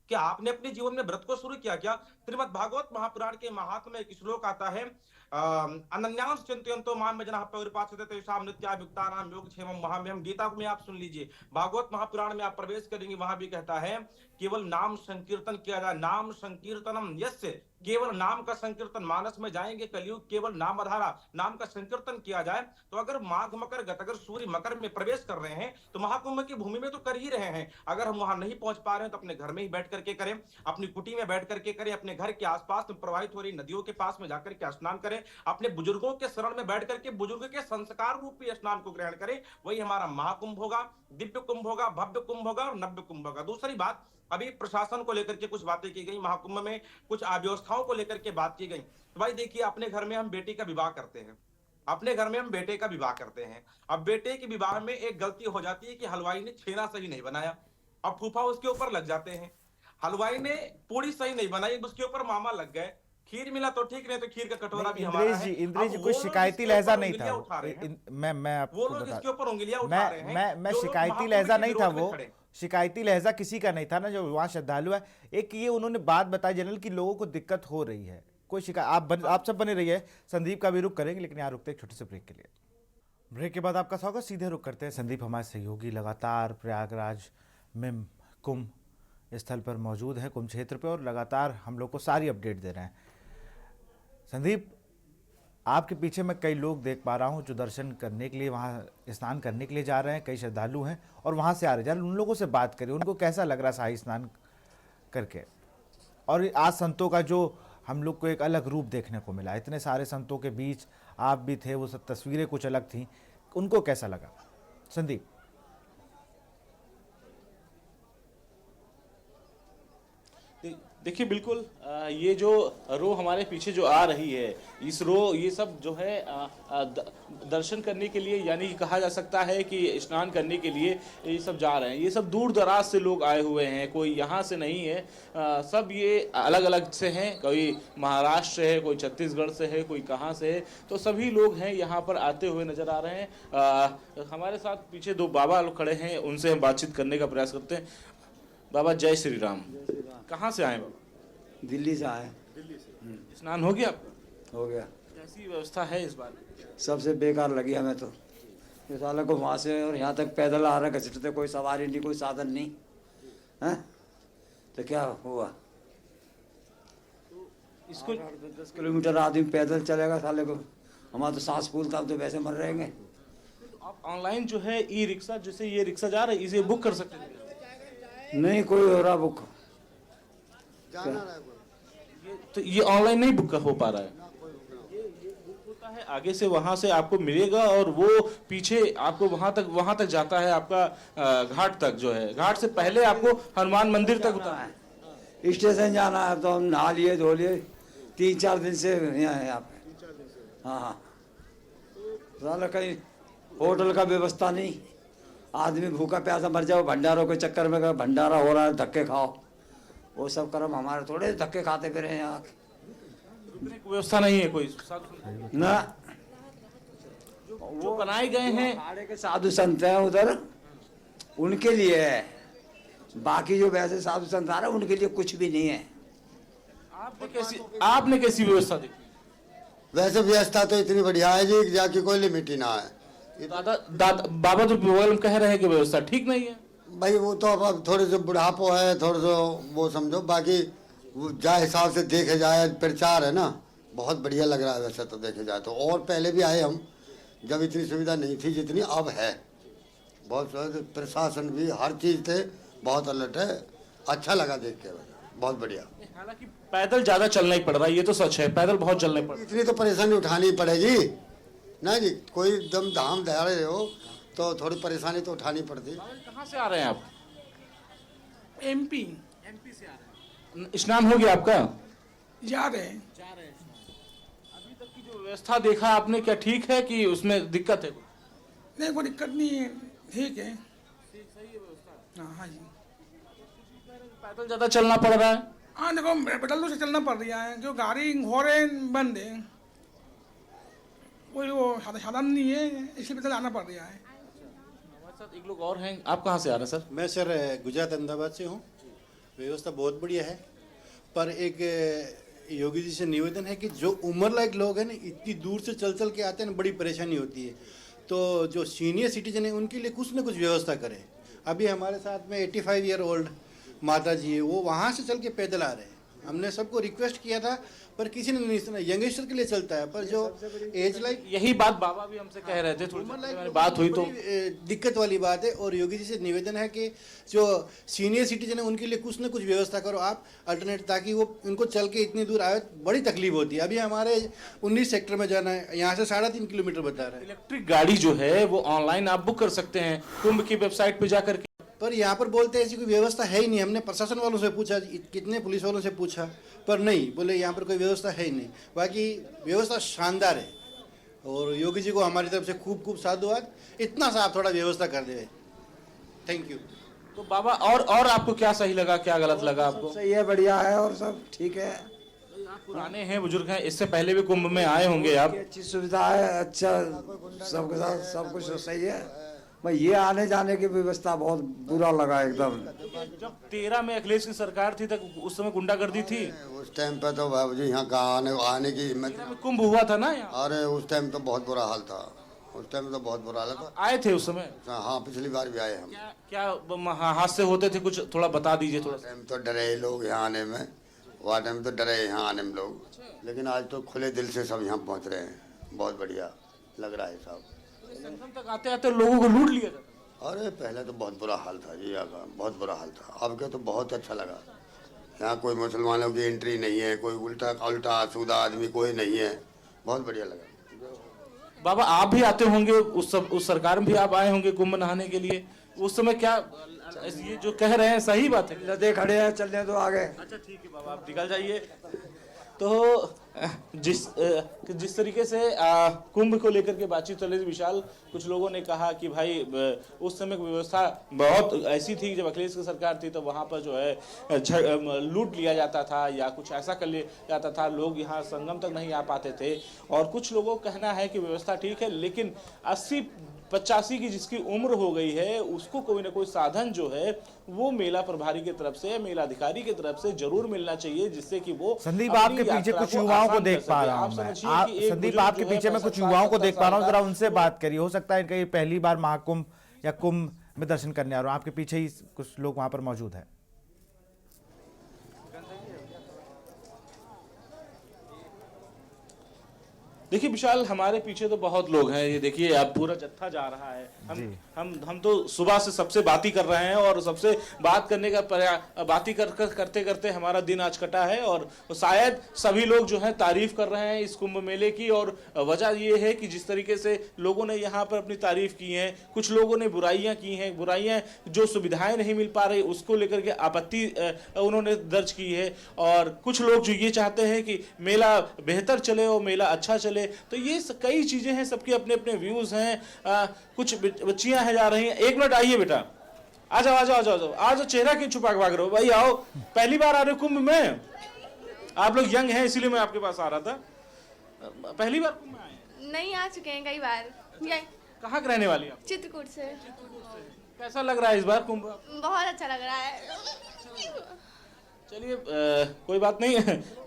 क्या आपने अपने जीवन में व्रत को शुरू किया? क्या श्रीमद् भागवत महापुराण के महात्म्य में एक श्लोक आता है, अनन्यांश चिंतयन्तो माम जनाः परिपासते तेषां नित्याभियुक्तानां योगक्षेमं वहाम्यहम्। गीता में आप सुन लीजिए, भागवत महापुराण में आप प्रवेश करेंगे, वहां भी कहता है केवल नाम संकीर्तन किया जाए, नाम संकीर्तनम यस्य, केवल नाम का संकीर्तन, मानस में जाएंगे कलयुग, केवल नाम आधारा नाम का संकीर्तन किया जाए। तो अगर माघ मकर गत, अगर सूर्य मकर में प्रवेश कर रहे हैं तो महाकुंभ की भूमि में तो कर ही रहे हैं। अगर हम वहां नहीं पहुंच पा रहे हैं तो अपने घर में ही बैठ करके करें, अपनी कुटी में बैठ करके करें, अपने घर के आसपास में प्रवाहित हो रही नदियों के पास में जाकर के स्नान करें, अपने बुजुर्गों के शरण में बैठ करके बुजुर्ग के संस्कार रूपी स्नान को ग्रहण करें। वही हमारा महाकुंभ होगा, दिव्य कुंभ होगा, भव्य कुंभ होगा और नव्य कुंभ होगा। दूसरी बात, अभी प्रशासन को लेकर के कुछ बातें की गई, महाकुंभ में कुछ अव्यवस्थाओं को लेकर के बात की गई। तो भाई देखिए, अपने घर में हम बेटी का विवाह करते हैं, अपने घर में हम बेटे का विवाह करते हैं। अब बेटे के विवाह में एक गलती हो जाती है कि हलवाई ने छेना सही नहीं बनाया, अब फूफा उसके ऊपर लग जाते हैं। हलवाई ने पूरी सही नहीं बनाई, उसके ऊपर मामा लग गए। खीर मिला तो ठीक, नहीं तो खीर का कटोरा भी हमारा है।
इंद्रेश जी कोई शिकायती लहजा नहीं था, मैं
वो लोग इसके ऊपर उंगलियां उठा रहे हैं।
मैं शिकायती लहजा नहीं था, वो शिकायती लहजा किसी का नहीं था ना, जो वहाँ श्रद्धालु है। एक ये उन्होंने बात बताई जनरल की लोगों को दिक्कत हो रही है, कोई शिकायत। आप सब बने रहिए, संदीप का भी रुख करेंगे, लेकिन यहाँ रुकते एक छोटे से ब्रेक के लिए। ब्रेक के बाद आपका स्वागत, सीधे रुख करते हैं। संदीप हमारे सहयोगी लगातार प्रयागराज में कुंभ स्थल पर मौजूद है, कुंभ क्षेत्र पे, और लगातार हम लोग को सारी अपडेट दे रहे हैं। संदीप, आपके पीछे मैं कई लोग देख पा रहा हूँ जो दर्शन करने के लिए, वहाँ स्नान करने के लिए जा रहे हैं, कई श्रद्धालु हैं और वहाँ से आ रहे हैं। उन लोगों से बात करिए, उनको कैसा लग रहा शाही स्नान करके, और आज संतों का जो हम लोग को एक अलग रूप देखने को मिला, इतने सारे संतों के बीच आप भी थे, वो सब तस्वीरें कुछ अलग थी, उनको कैसा लगा? संदीप।
देखिए बिल्कुल, ये जो रो हमारे पीछे जो आ रही है, इस रो, ये सब जो है दर्शन करने के लिए, यानी कहा जा सकता है कि स्नान करने के लिए ये सब जा रहे हैं। ये सब दूर दराज से लोग आए हुए हैं, कोई यहाँ से नहीं है, सब ये अलग अलग से हैं, कोई महाराष्ट्र से है, कोई छत्तीसगढ़ से है, कोई कहाँ से है। तो सभी लोग हैं यहाँ पर आते हुए नजर आ रहे हैं। हमारे साथ पीछे दो बाबा लोग खड़े हैं, उनसे हम बातचीत करने का प्रयास करते हैं। बाबा जय श्री राम। कहाँ से आए बाबा?
दिल्ली से आए।
दिल्ली से। स्नान हो गया आपका?
हो गया।
कैसी व्यवस्था है इस बार?
सबसे बेकार लगी हमें तो, ये साला को वहाँ से और यहाँ तक पैदल आ रहा है, घसीटते, कोई सवारी नहीं, कोई साधन नहीं है, तो क्या हुआ?
इसको
10 किलोमीटर आदमी पैदल चलेगा साले को, हमारा तो सांस फूलता, तो वैसे मर रहेंगे।
आप ऑनलाइन जो है ई रिक्शा, जैसे ये रिक्शा जा रहा है, इसे बुक कर सकते हैं?
नहीं कोई हो रहा बुक,
तो ये ऑनलाइन नहीं बुक हो पा रहा है। ये बुक होता है, आगे से वहां से आपको मिलेगा और वो पीछे आपको वहां तक जाता है, आपका घाट तक जो है, घाट से पहले आपको हनुमान मंदिर तक उतारना है।
स्टेशन जाना है, तो हम नहा लिए धो लिए, 3-4 दिन से यहाँ है यहाँ पे। हाँ हाँ, साला कहीं होटल का व्यवस्था नहीं, आदमी भूखा प्यासा मर जाओ, भंडारों के चक्कर में भंडारा हो रहा है, धक्के खाओ, वो सब कर्म हमारे थोड़े धक्के खाते फिर हैं यहाँ।
व्यवस्था नहीं है कोई
ना,
जो बनाए गए हैं
अखाड़े के साधु संत हैं उधर, उनके लिए है, बाकी जो वैसे साधु संत आ रहे हैं उनके लिए कुछ भी नहीं है।
आपने कैसी व्यवस्था देखी?
वैसे व्यवस्था तो इतनी बढ़िया है जी, जाके कोई लिमिट ही ना है,
बाबा तो बगल में कह रहे हैं कि व्यवस्था ठीक नहीं है।
भाई वो तो अब थोड़े से बुढ़ापो है, थोड़े से वो समझो, बाकी वो जा हिसाब से देखे जाए प्रचार है ना, बहुत बढ़िया लग रहा है वैसे तो देखे जाए तो। और पहले भी आए हम जब इतनी सुविधा नहीं थी जितनी अब है, बहुत प्रशासन भी हर चीज़ थे बहुत अलर्ट है, अच्छा लगा देख के, बहुत बढ़िया।
हालांकि पैदल ज्यादा चलना ही पड़ रहा है, ये तो सच है, पैदल बहुत चलना ही पड़ रहा
इतनी तो परेशानी उठानी पड़ेगी ना जी, कोई एकदम धाम दे रहे हो तो थोड़ी परेशानी तो उठानी पड़ती।
है। कहाँ से आ रहे हैं आप?
एमपी
से आ रहे हैं। स्नान हो गया आपका?
जा रहे हैं।
अभी तक की जो व्यवस्था देखा आपने, क्या ठीक है कि उसमें दिक्कत है?
नहीं, कोई दिक्कत नहीं है, ठीक है। हाँ जी।
पैदल ज्यादा चलना पड़ रहा है।
हाँ देखो, पैदल से चलना पड़ रहा है, जो गाड़ी घोड़े बंद है, कोई वो साधन नहीं है, इसलिए पैदल आना पड़ रहा है।
हमारे साथ एक लोग और हैं, आप कहाँ से आ रहे हैं सर?
मैं सर गुजरात अहमदाबाद से हूँ। व्यवस्था बहुत बढ़िया है, पर एक योगी जी से निवेदन है कि जो उम्र लायक लोग हैं ना, इतनी दूर से चल चल के आते हैं ना, बड़ी परेशानी होती है, तो जो सीनियर सिटीजन है उनके लिए कुछ न कुछ व्यवस्था करें। अभी हमारे साथ में 85 ईयर ओल्ड माता जी है, वो वहाँ से चल के पैदल आ रहे हैं। हमने सबको रिक्वेस्ट किया था पर किसी ने नहीं सुना। यंगस्टर के लिए चलता है, पर जो एज लाइक,
यही बात बाबा भी हमसे कह रहे थे, थोड़ी बात हुई तो
दिक्कत वाली बात है। और योगी जी से निवेदन है कि जो सीनियर सिटीजन है उनके लिए कुछ न कुछ व्यवस्था करो आप अल्टरनेट, ताकि वो उनको चल के इतनी दूर आए, बड़ी तकलीफ होती है। अभी हमारे 19 सेक्टर में जाना है, यहाँ से 3.5 किलोमीटर बता रहा है।
इलेक्ट्रिक गाड़ी जो है वो ऑनलाइन आप बुक कर सकते हैं कुंभ की वेबसाइट पे जाकर के,
पर यहाँ पर बोलते हैं ऐसी कोई व्यवस्था है ही नहीं। हमने प्रशासन वालों से पूछा, कितने पुलिस वालों से पूछा, पर नहीं, बोले यहाँ पर कोई व्यवस्था है ही नहीं। बाकी व्यवस्था शानदार है और योगी जी को हमारी तरफ से खूब खूब साधुवाद। इतना सा आप थोड़ा व्यवस्था कर दे, थैंक यू।
तो बाबा और आपको क्या सही लगा, क्या गलत लगा आपको?
सही है, बढ़िया है और सब ठीक है।
आप पुराने हैं, बुजुर्ग हैं, इससे पहले भी कुंभ में आए होंगे आप।
अच्छी सुविधा है, अच्छा सबके साथ सब कुछ सही है। भाई ये आने जाने की व्यवस्था बहुत बुरा लगा एकदम।
जब 13 में अखिलेश की सरकार थी तक उस समय गुंडागर्दी थी।
उस टाइम पे तो बाबू जी यहाँ का आने की हिम्मत,
कुंभ हुआ था ना यहाँ।
अरे उस टाइम तो बहुत बुरा हाल था, उस टाइम तो बहुत बुरा हाल था।
आए थे उस समय?
हाँ, पिछली बार भी आए हम।
क्या हादसे होते थे, कुछ थोड़ा बता दीजिए थोड़ा।
टाइम तो डरे लोग यहाँ आने में, वहाँ टाइम तो डरे यहाँ आने में लोग, लेकिन आज तो खुले दिल से सब यहाँ पहुँच रहे हैं, बहुत बढ़िया लग रहा है साहब।
संगम तक आते आते लोगों को लूट लिया था।
अरे पहले तो बहुत बुरा हाल था जी, यहाँ का बहुत बुरा हाल था। अब के तो बहुत अच्छा लगा, यहाँ कोई मुसलमानों की एंट्री नहीं है, कोई उल्टा आसूदा आदमी कोई नहीं है, बहुत बढ़िया लगा।
बाबा आप भी आते होंगे, उस सरकार में भी आप आए होंगे कुंभ नहाने के लिए, उस समय क्या ये जो कह रहे हैं सही बात है?
लदे खड़े हैं, चलने दो आगे।
अच्छा ठीक है बाबा, आप निकल जाइए। तो जिस तरीके से कुंभ को लेकर के बातचीत चल रही थी विशाल, कुछ लोगों ने कहा कि भाई उस समय की व्यवस्था बहुत ऐसी थी, जब अखिलेश की सरकार थी तो वहाँ पर जो है लूट लिया जाता था या कुछ ऐसा कर लिया जाता था, लोग यहाँ संगम तक नहीं आ पाते थे। और कुछ लोगों का कहना है कि व्यवस्था ठीक है, लेकिन 80-85 की जिसकी उम्र हो गई है उसको कोई ना कोई साधन जो है वो मेला प्रभारी की तरफ से, मेला अधिकारी की तरफ से जरूर मिलना चाहिए, जिससे कि वो
संदीप आपके पीछे कुछ युवाओं को देख पा रहा हूं मैं। संदीप आपके पीछे मैं कुछ युवाओं को देख पा रहा हूं, जरा उनसे बात करिए। हो सकता है कि पहली बार महाकुंभ या कुंभ में दर्शन करने आ रहा हूं, आपके पीछे ही कुछ लोग वहां पर मौजूद है।
देखिए विशाल, हमारे पीछे तो बहुत लोग हैं, ये देखिए आप पूरा जत्था जा रहा है। हम तो सुबह से सबसे बात ही कर रहे हैं और सबसे बात करने का बात ही करते करते हमारा दिन आज कटा है। और शायद सभी लोग जो हैं तारीफ कर रहे हैं इस कुंभ मेले की, और वजह ये है कि जिस तरीके से लोगों ने यहाँ पर अपनी तारीफ की है, कुछ लोगों ने बुराइयां की हैं, बुराइयां जो सुविधाएं नहीं मिल पा रही उसको लेकर के आपत्ति उन्होंने दर्ज की है। और कुछ लोग जो ये चाहते हैं कि मेला बेहतर चले और मेला अच्छा चले, तो ये कई चीजें हैं, सबके अपने अपने व्यूज हैं। कुछ बच्चियां हैं जा रही हैं। एक मिनट आइए बेटा, आ जाओ आ जाओ आ जाओ आ जाओ, चेहरा क्यों छुपा के भाग रहे हो भाई? आओ, पहली बार आ रहे हो कुंभ में? आप लोग यंग हैं इसीलिए मैं आपके पास आ रहा था। पहली बार कुंभ में आए?
नहीं, आ चुके हैं कई बार।
कहाँ के रहने वाली आप?
चित्रकूट से।
कैसा लग रहा है इस बार कुंभ?
बहुत अच्छा लग रहा है।
चलिए कोई बात नहीं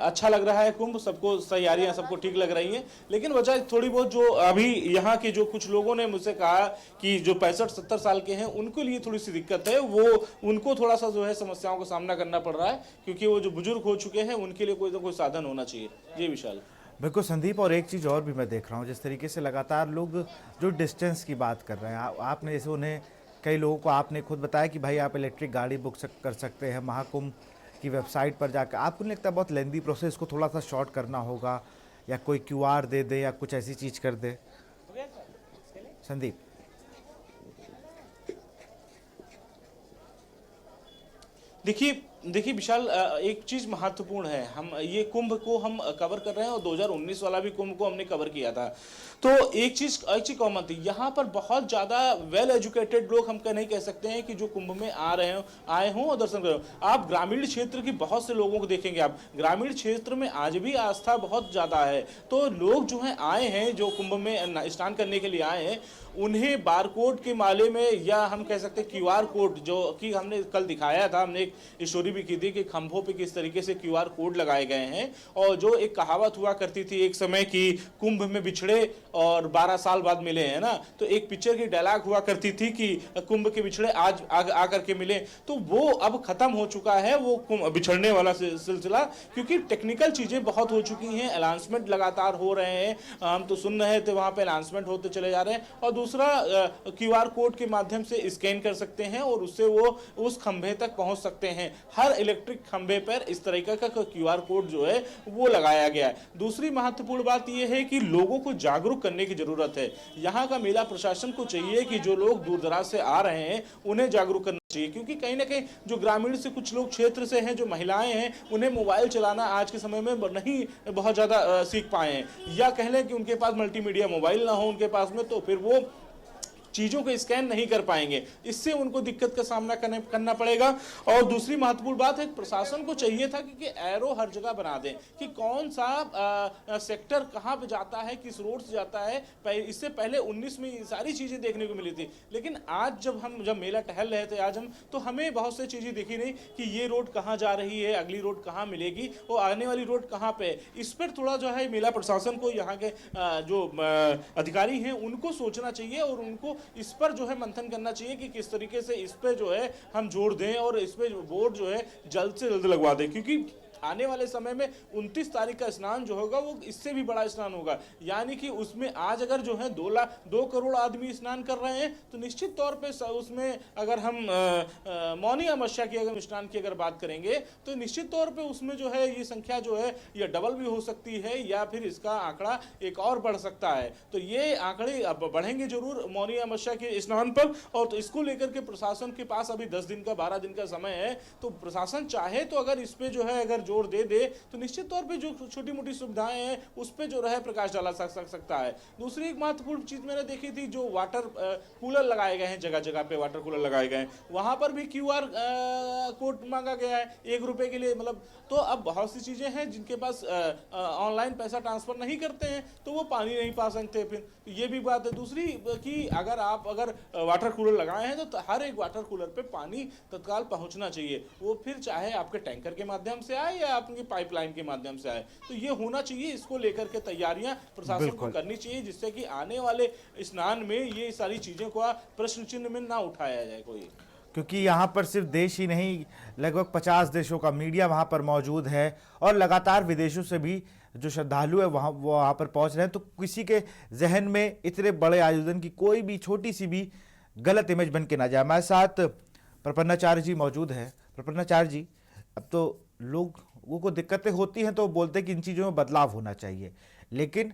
अच्छा लग रहा है कुंभ, सबको तैयारियां सबको ठीक लग रही हैं, लेकिन वजह थोड़ी बहुत जो अभी यहाँ के जो कुछ लोगों ने मुझसे कहा कि जो 65-70 साल के हैं उनके लिए थोड़ी सी दिक्कत है, वो उनको थोड़ा सा जो है समस्याओं का सामना करना पड़ रहा है, क्योंकि वो जो बुजुर्ग हो चुके हैं उनके लिए कोई ना कोई साधन होना चाहिए। जी विशाल।
बिल्कुल संदीप, और एक चीज़ और भी मैं देख रहा हूँ, जिस तरीके से लगातार लोग जो डिस्टेंस की बात कर रहे हैं, आपने जैसे उन्हें कई लोगों को आपने खुद बताया कि भाई आप इलेक्ट्रिक गाड़ी बुक कर सकते हैं महाकुंभ की वेबसाइट पर जाकर। आपको नहीं लगता बहुत लेंदी प्रोसेस को थोड़ा सा शॉर्ट करना होगा, या कोई QR दे दे या कुछ ऐसी चीज़ कर दे? संदीप
देखिए विशाल, एक चीज महत्वपूर्ण है, हम ये कुंभ को हम कवर कर रहे हैं और 2019 वाला भी कुंभ को हमने कवर किया था, तो एक चीज कॉमन थी, यहाँ पर बहुत ज्यादा वेल एजुकेटेड लोग हम नहीं कह सकते हैं कि जो कुंभ में आए हों और दर्शन कर रहे हो। आप ग्रामीण क्षेत्र की बहुत से लोगों को देखेंगे, आप ग्रामीण क्षेत्र में आज भी आस्था बहुत ज्यादा है, तो लोग जो हैं आए हैं, जो कुंभ में स्नान करने के लिए आए हैं, उन्हें बारकोड के माले में, या हम कह सकते हैं QR कोड, जो कि हमने कल दिखाया था, हमने एक स्टोरी भी की थी कि खंभों पे किस तरीके से QR कोड लगाए गए हैं। और जो एक कहावत हुआ करती थी एक समय की, कुंभ में बिछड़े और 12 साल बाद मिले, है ना, तो एक पिक्चर की डायलॉग हुआ करती थी कि कुंभ के बिछड़े आज आकर के मिले, तो वो अब खत्म हो चुका है वो बिछड़ने वाला सिलसिला, क्योंकि टेक्निकल चीजें बहुत हो चुकी हैं, अनाउंसमेंट लगातार हो रहे हैं, हम तो सुन रहे थे वहां पे अनाउंसमेंट होते चले जा रहे हैं, और दूसरा QR कोड के माध्यम से स्कैन कर सकते हैं और उससे वो उस खंभे तक पहुंच सकते हैं। हर इलेक्ट्रिक खंभे पर इस तरीके का QR कोड जो है वो लगाया गया है। दूसरी महत्वपूर्ण बात यह है कि लोगों को जागरूक करने की जरूरत है। यहाँ का मेला प्रशासन को चाहिए कि जो लोग दूर दराज से आ रहे हैं उन्हें जागरूक करना चाहिए, क्योंकि कहीं ना कहीं जो ग्रामीण से कुछ लोग क्षेत्र से हैं, जो महिलाएं हैं, उन्हें मोबाइल चलाना आज के समय में नहीं बहुत ज्यादा सीख पाए हैं, या कह लें कि उनके पास मल्टीमीडिया मोबाइल ना हो उनके पास में, तो फिर वो चीजों को स्कैन नहीं कर पाएंगे, इससे उनको दिक्कत का सामना करना पड़ेगा। और दूसरी महत्वपूर्ण बात है, प्रशासन को चाहिए था कि एरो हर जगह बना दें कि कौन सा सेक्टर कहां पे जाता है, किस रोड से जाता है। इससे पहले 19 में ये सारी चीजें देखने को मिली थी, लेकिन आज जब मेला टहल रहे थे आज हम, तो हमें बहुत सी चीजें दिखी नहीं कि ये रोड कहाँ जा रही है, अगली रोड कहाँ मिलेगी और आने वाली रोड कहाँ पे। इस पर थोड़ा जो है मेला प्रशासन को, यहाँ के जो अधिकारी हैं उनको सोचना चाहिए और उनको इस पर जो है मंथन करना चाहिए कि किस तरीके से इस पे जो है हम जोड़ दें और इस पे बोर्ड जो है जल्द से जल्द लगवा दें, क्योंकि आने वाले समय में 29 तारीख का स्नान जो होगा वो इससे भी बड़ा स्नान होगा। यानी कि उसमें आज अगर जो है 2 करोड़ आदमी स्नान कर रहे हैं, तो निश्चित तौर पे उसमें अगर हम मौनी अमावस्या की अगर स्नान की अगर बात करेंगे, तो निश्चित तौर पे उसमें जो है ये संख्या जो है ये डबल भी हो सकती है, या फिर इसका आंकड़ा एक और बढ़ सकता है। तो ये आंकड़े अब बढ़ेंगे जरूर मौनी अमावस्या के स्नान पर, और तो इसको लेकर के प्रशासन के पास अभी 10 दिन का 12 दिन का समय है, तो प्रशासन चाहे तो अगर इस पे जो है अगर जोर दे तो निश्चित तौर पे जो छोटी मोटी सुविधाएं हैं उस पे जो है प्रकाश डाला सकता है। दूसरी एक महत्वपूर्ण चीज मैंने देखी थी, जो वाटर कूलर लगाए गए हैं, जगह जगह पे वाटर कूलर लगाए गए हैं, वहां पर भी QR कोड मांगा गया है 1 रुपए के लिए, मतलब तो अब बहुत सी चीजें हैं जिनके पास ऑनलाइन पैसा ट्रांसफर नहीं करते हैं तो वो पानी नहीं पा सकते। फिर ये भी बात है। दूसरी कि अगर आप वाटर कूलर लगाए हैं तो हर एक वाटर कूलर पे पानी तत्काल पहुंचना चाहिए, वो फिर चाहे आपके टैंकर के माध्यम से आए या आपकी पाइपलाइन के माध्यम से आए, तो ये होना चाहिए। इसको लेकर के तैयारियां प्रशासन को करनी चाहिए, जिससे कि आने वाले स्नान में ये सारी चीजों को प्रश्न चिन्ह में ना उठाया जाए कोई,
क्योंकि यहाँ पर सिर्फ देश ही नहीं, लगभग 50 देशों का मीडिया वहाँ पर मौजूद है और लगातार विदेशों से भी जो श्रद्धालु है वहाँ पर पहुँच रहे हैं। तो किसी के जहन में इतने बड़े आयोजन की कोई भी छोटी सी भी गलत इमेज बन के ना जाए। हमारे साथ प्रपन्नाचार्य जी मौजूद है। प्रपन्नाचार्य जी, अब तो लोगों को दिक्कतें होती हैं तो बोलते हैं कि इन चीज़ों में बदलाव होना चाहिए, लेकिन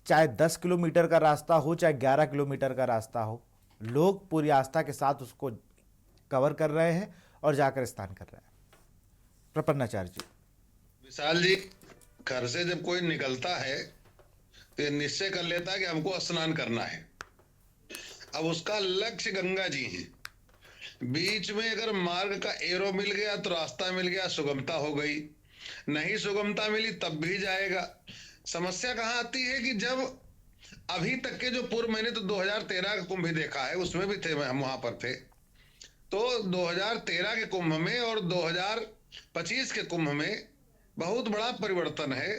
चाहे 10 किलोमीटर का रास्ता हो चाहे 11 किलोमीटर का रास्ता हो, लोग पूरी आस्था के साथ उसको कवर कर रहे हैं और जाकर स्नान कर रहे हैं। प्रपन्नाचार्य जी।
विशाल जी, घर से जब कोई निकलता है तो निश्चय कर लेता है कि हमको स्नान करना है। अब उसका लक्ष्य गंगा जी है। बीच में अगर मार्ग का एरो मिल गया तो रास्ता मिल गया, सुगमता हो गई। नहीं सुगमता मिली तब भी जाएगा। समस्या कहाँ आती है कि जब अभी तक के जो पूर्व, मैंने तो 2013 का कुंभ भी देखा है, उसमें भी थे, हम वहां पर थे। तो 2013 के कुंभ में और 25 के कुंभ में बहुत बड़ा परिवर्तन है।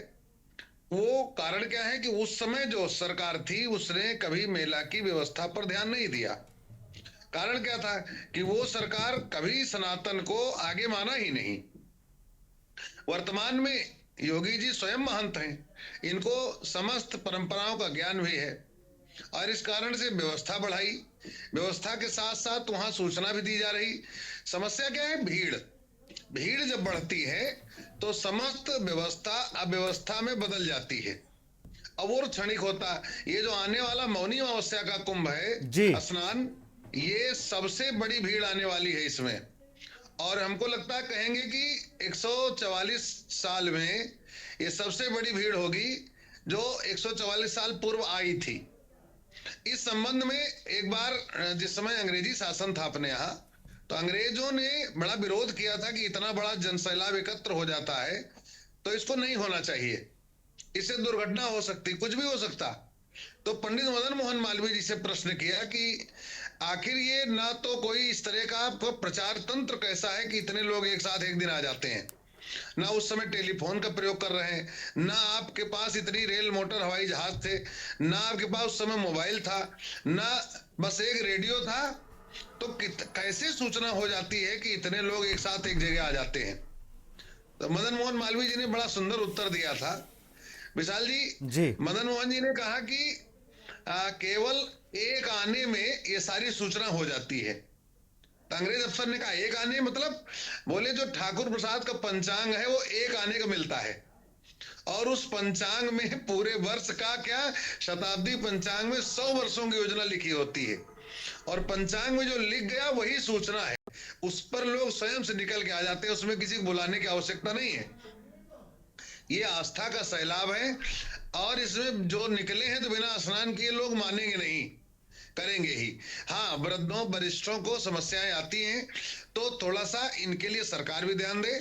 वो कारण क्या है कि उस समय जो सरकार थी उसने कभी मेला की व्यवस्था पर ध्यान नहीं दिया। कारण क्या था कि वो सरकार कभी सनातन को आगे माना ही नहीं। वर्तमान में योगी जी स्वयं महंत हैं, इनको समस्त परंपराओं का ज्ञान भी है और इस कारण से व्यवस्था बढ़ाई, व्यवस्था के साथ साथ वहां सूचना भी दी जा रही। समस्या क्या है? भीड़। भीड़ जब बढ़ती है तो समस्त व्यवस्था अव्यवस्था में बदल जाती है। अब वो क्षणिक होता। ये जो आने वाला मौनी अमावस्या का कुंभ
जी।
है स्नान, ये सबसे बड़ी भीड़ आने वाली है इसमें। और हमको लगता है कहेंगे कि 144 साल में ये सबसे बड़ी भीड़ होगी जो 144 साल पूर्व आई थी। इस संबंध में एक बार जिस समय अंग्रेजी शासन था अपने यहाँ, तो अंग्रेजों ने बड़ा विरोध किया था कि इतना बड़ा जनसैलाब एकत्र हो जाता है तो इसको नहीं होना चाहिए, इससे दुर्घटना हो सकती, कुछ भी हो सकता। तो पंडित मदन मोहन मालवीय जी से प्रश्न किया कि आखिर ये ना तो कोई इस तरह का प्रचार तंत्र कैसा है कि इतने लोग एक साथ एक दिन आ जाते हैं, ना उस समय टेलीफोन का प्रयोग कर रहे हैं, ना आपके पास इतनी रेल मोटर हवाई जहाज थे, ना आपके पास उस समय मोबाइल था, ना बस एक रेडियो था, तो कैसे सूचना हो जाती है कि इतने लोग एक साथ एक जगह आ जाते हैं? तो मदन मोहन मालवीय जी ने बड़ा सुंदर उत्तर दिया था। विशाल जी, मदन मोहन जी ने कहा कि केवल एक आने में ये सारी सूचना हो जाती है। तो अंग्रेज अफसर ने कहा एक आने मतलब? बोले जो ठाकुर प्रसाद का पंचांग है वो एक आने का मिलता है, और उस पंचांग में पूरे वर्ष का क्या, शताब्दी पंचांग में 100 वर्षों की योजना लिखी होती है, और पंचांग में जो लिख गया वही सूचना है, उस पर लोग स्वयं से निकल के आ जाते हैं, उसमें किसी को बुलाने की आवश्यकता नहीं है। ये आस्था का सैलाब है, और इसमें जो निकले हैं तो बिना स्नान किए लोग मानेंगे नहीं, करेंगे ही। हाँ, वृद्धों वरिष्ठों को समस्याएं आती हैं तो थोड़ा सा इनके लिए सरकार भी ध्यान दे,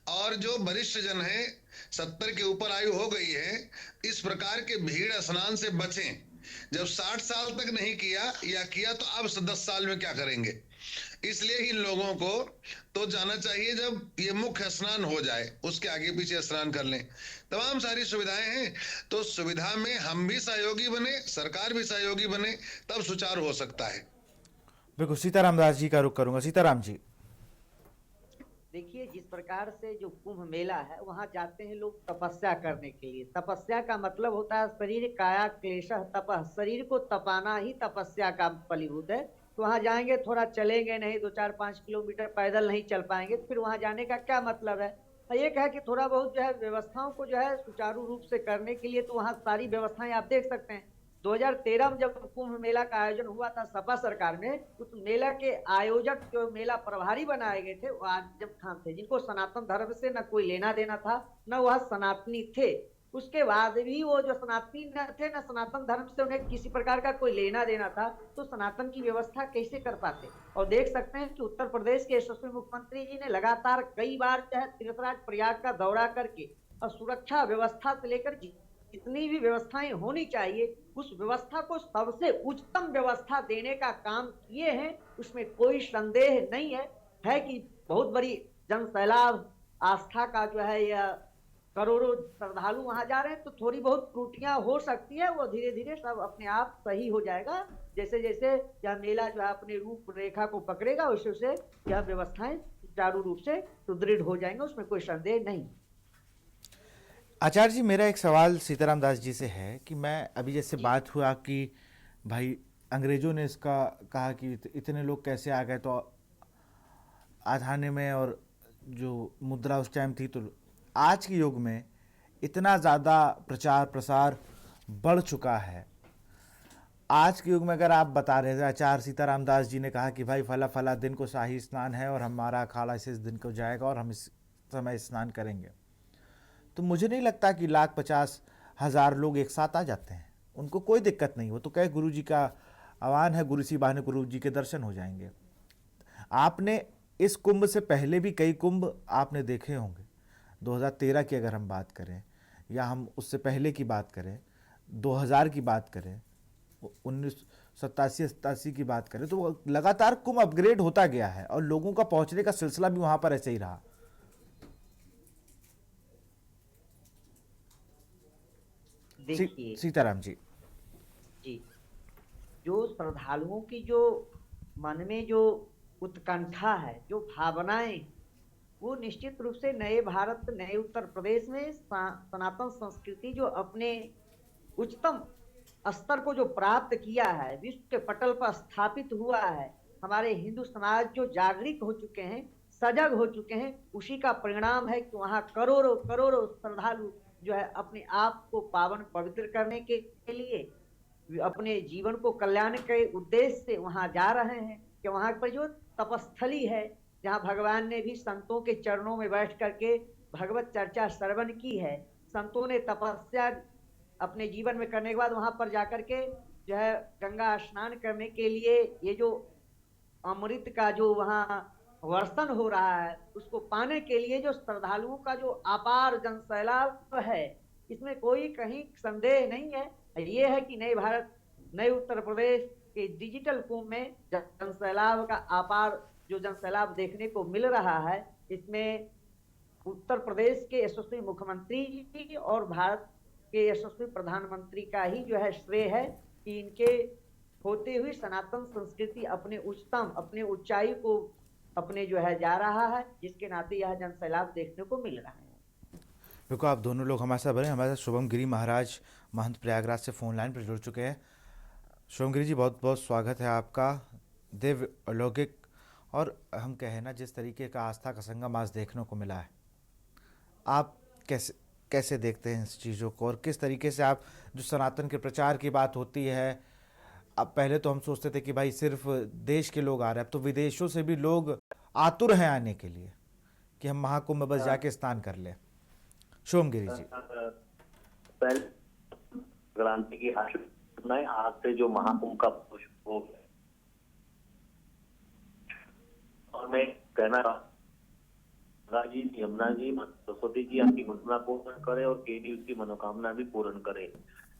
और जो वरिष्ठ जन हैं 70 के ऊपर आयु हो गई है, इस प्रकार के भीड़ स्नान से बचें। जब 60 साल तक नहीं किया या किया तो अब 10 साल में क्या करेंगे? इसलिए इन लोगों को तो जाना चाहिए जब ये मुख्य स्नान हो जाए, उसके आगे पीछे स्नान कर लें। तमाम सारी सुविधाएं हैं, तो सुविधा में हम भी सहयोगी बने, सरकार भी सहयोगी बने, तब सुचारू हो सकता है।
बिल्कुल, सीताराम दास जी का रुख करूंगा। सीताराम जी,
देखिए, जिस प्रकार से जो कुंभ मेला है वहां जाते हैं लोग तपस्या करने के लिए। तपस्या का मतलब होता है शरीर काया क्लेशः तपः, शरीर को तपाना ही तपस्या का फलीभूत है। तो वहां जाएंगे, थोड़ा चलेंगे नहीं, 2-4-5 किलोमीटर पैदल नहीं चल पाएंगे, तो फिर वहां जाने का क्या मतलब है? एक है कि थोड़ा बहुत जो है व्यवस्थाओं को जो है सुचारू रूप से करने के लिए, तो वहां सारी व्यवस्थाएं आप देख सकते हैं। 2013 में जब कुंभ मेला का आयोजन हुआ था सपा सरकार में, उस मेला के आयोजक जो मेला प्रभारी बनाए गए थे वो आजम खान थे, जिनको सनातन धर्म से न कोई लेना देना था, न वह सनातनी थे। उसके बाद भी वो जो सनातनी न थे, न सनातन धर्म से उन्हें किसी प्रकार का कोई लेना देना था, तो सनातन की व्यवस्था कैसे कर पाते? और देख सकते हैं कि उत्तर प्रदेश के यशस्वी मुख्यमंत्री जी ने लगातार कई बार जो है तीर्थराज प्रयाग का दौरा करके और सुरक्षा व्यवस्था से लेकर जितनी भी व्यवस्थाएं होनी चाहिए उस व्यवस्था को सबसे उच्चतम व्यवस्था देने का काम किए हैं, उसमें कोई संदेह नहीं है कि बहुत बड़ी जन सैलाब आस्था का जो है या करोड़ों श्रद्धालु वहां जा रहे हैं, तो थोड़ी बहुत त्रुटियां हो सकती है, वो धीरे धीरे सब अपने आप सही हो जाएगा। जैसे जैसे यह मेला जो है अपने रूप रेखा को पकड़ेगा, वैसे वैसे यह व्यवस्थाएं सुचारू रूप से सुदृढ़ हो जाएंगे, उसमें कोई संदेह नहीं।
आचार्य जी, मेरा एक सवाल सीताराम दास जी से है कि मैं अभी जैसे बात हुआ कि भाई अंग्रेजों ने इसका कहा कि इतने लोग कैसे आ गए, तो आधाने में और जो मुद्रा उस टाइम थी, तो आज के युग में इतना ज़्यादा प्रचार प्रसार बढ़ चुका है। आज के युग में अगर आप बता रहे थे, आचार्य सीताराम दास जी ने कहा कि भाई फला फला दिन को शाही स्नान है और हमारा अखाड़ा इस दिन को जाएगा और हम इस समय स्नान करेंगे, तो मुझे नहीं लगता कि 1,50,000 लोग एक साथ आ जाते हैं, उनको कोई दिक्कत नहीं। वो तो कहे गुरु जी का आह्वान है, गुरु सी बहाने गुरु जी के दर्शन हो जाएंगे। आपने इस कुंभ से पहले भी कई कुंभ आपने देखे होंगे। 2013 की अगर हम बात करें, या हम उससे पहले की बात करें, 2000 की बात करें, 1987-88 की बात करें, तो लगातार कुंभ अपग्रेड होता गया है और लोगों का पहुंचने का सिलसिला भी वहाँ पर ऐसे ही रहा।
देखिए
सीताराम जी।
जी, जो श्रद्धालुओं की जो मन में जो उत्कंठा है, जो भावनाएं, वो निश्चित रूप से नए भारत, नए उत्तर प्रदेश में सनातन संस्कृति जो अपने उच्चतम स्तर को जो प्राप्त किया है, विश्व के पटल पर स्थापित हुआ है, हमारे हिंदू समाज जो जागृत हो चुके हैं, सजग हो चुके हैं, उसी का परिणाम है कि वहाँ करोड़ों करोड़ों श्रद्धालु जो है अपने आप को पावन पवित्र करने के लिए, अपने जीवन को कल्याण के उद्देश्य से वहां जा रहे हैं। कि वहां पर जो तपस्थली है, जहां भगवान ने भी संतों के चरणों में बैठ करके भगवत चर्चा श्रवण की है, संतों ने तपस्या अपने जीवन में करने के बाद वहां पर जाकर के जो है गंगा स्नान करने के लिए ये जो अमृत का जो वहां वर्षण हो रहा है, उसको पाने के लिए जो श्रद्धालुओं का जो अपार जनसैलाब है, इसमें कोई कहीं संदेह नहीं है। ये है कि नए भारत, नए उत्तर प्रदेश के डिजिटल कुंभ में जनसैलाब का अपार जो जनसैलाब देखने को मिल रहा है, इसमें उत्तर प्रदेश के यशस्वी मुख्यमंत्री जी और भारत के यशस्वी प्रधानमंत्री का ही जो है श्रेय है कि इनके होते हुए सनातन संस्कृति अपने उच्चतम, अपने ऊंचाई को अपने जो है जा रहा है, जिसके नाते यह जनसैलाब देखने को मिल रहा है।
बिल्कुल, आप दोनों लोग हमारे साथ बने। हमारे साथ शुभम गिरी महाराज महंत प्रयागराज से फ़ोन लाइन पर जुड़ चुके हैं। शुभम गिरी जी, बहुत बहुत स्वागत है आपका। दिव्य, अलौकिक और हम कहें ना, जिस तरीके का आस्था का संगम आज देखने को मिला है, आप कैसे देखते हैं इस चीज़ों को, और किस तरीके से आप, जो सनातन के प्रचार की बात होती है, अब पहले तो हम सोचते थे कि भाई सिर्फ देश के लोग आ रहे हैं, अब तो विदेशों से भी लोग आतुर हैं आने के लिए कि हम महाकुंभ में बस जाके स्नान कर लें। शुभम गिरी जी,
पहले क्रांति की आज से जो महाकुंभ का हो गया, और मैं कहना गंगा जी, यमुना जी, सरस्वती जी आपकी मनोकामना पूर्ण करे और केडी उसकी मनोकामना भी पूर्ण करे।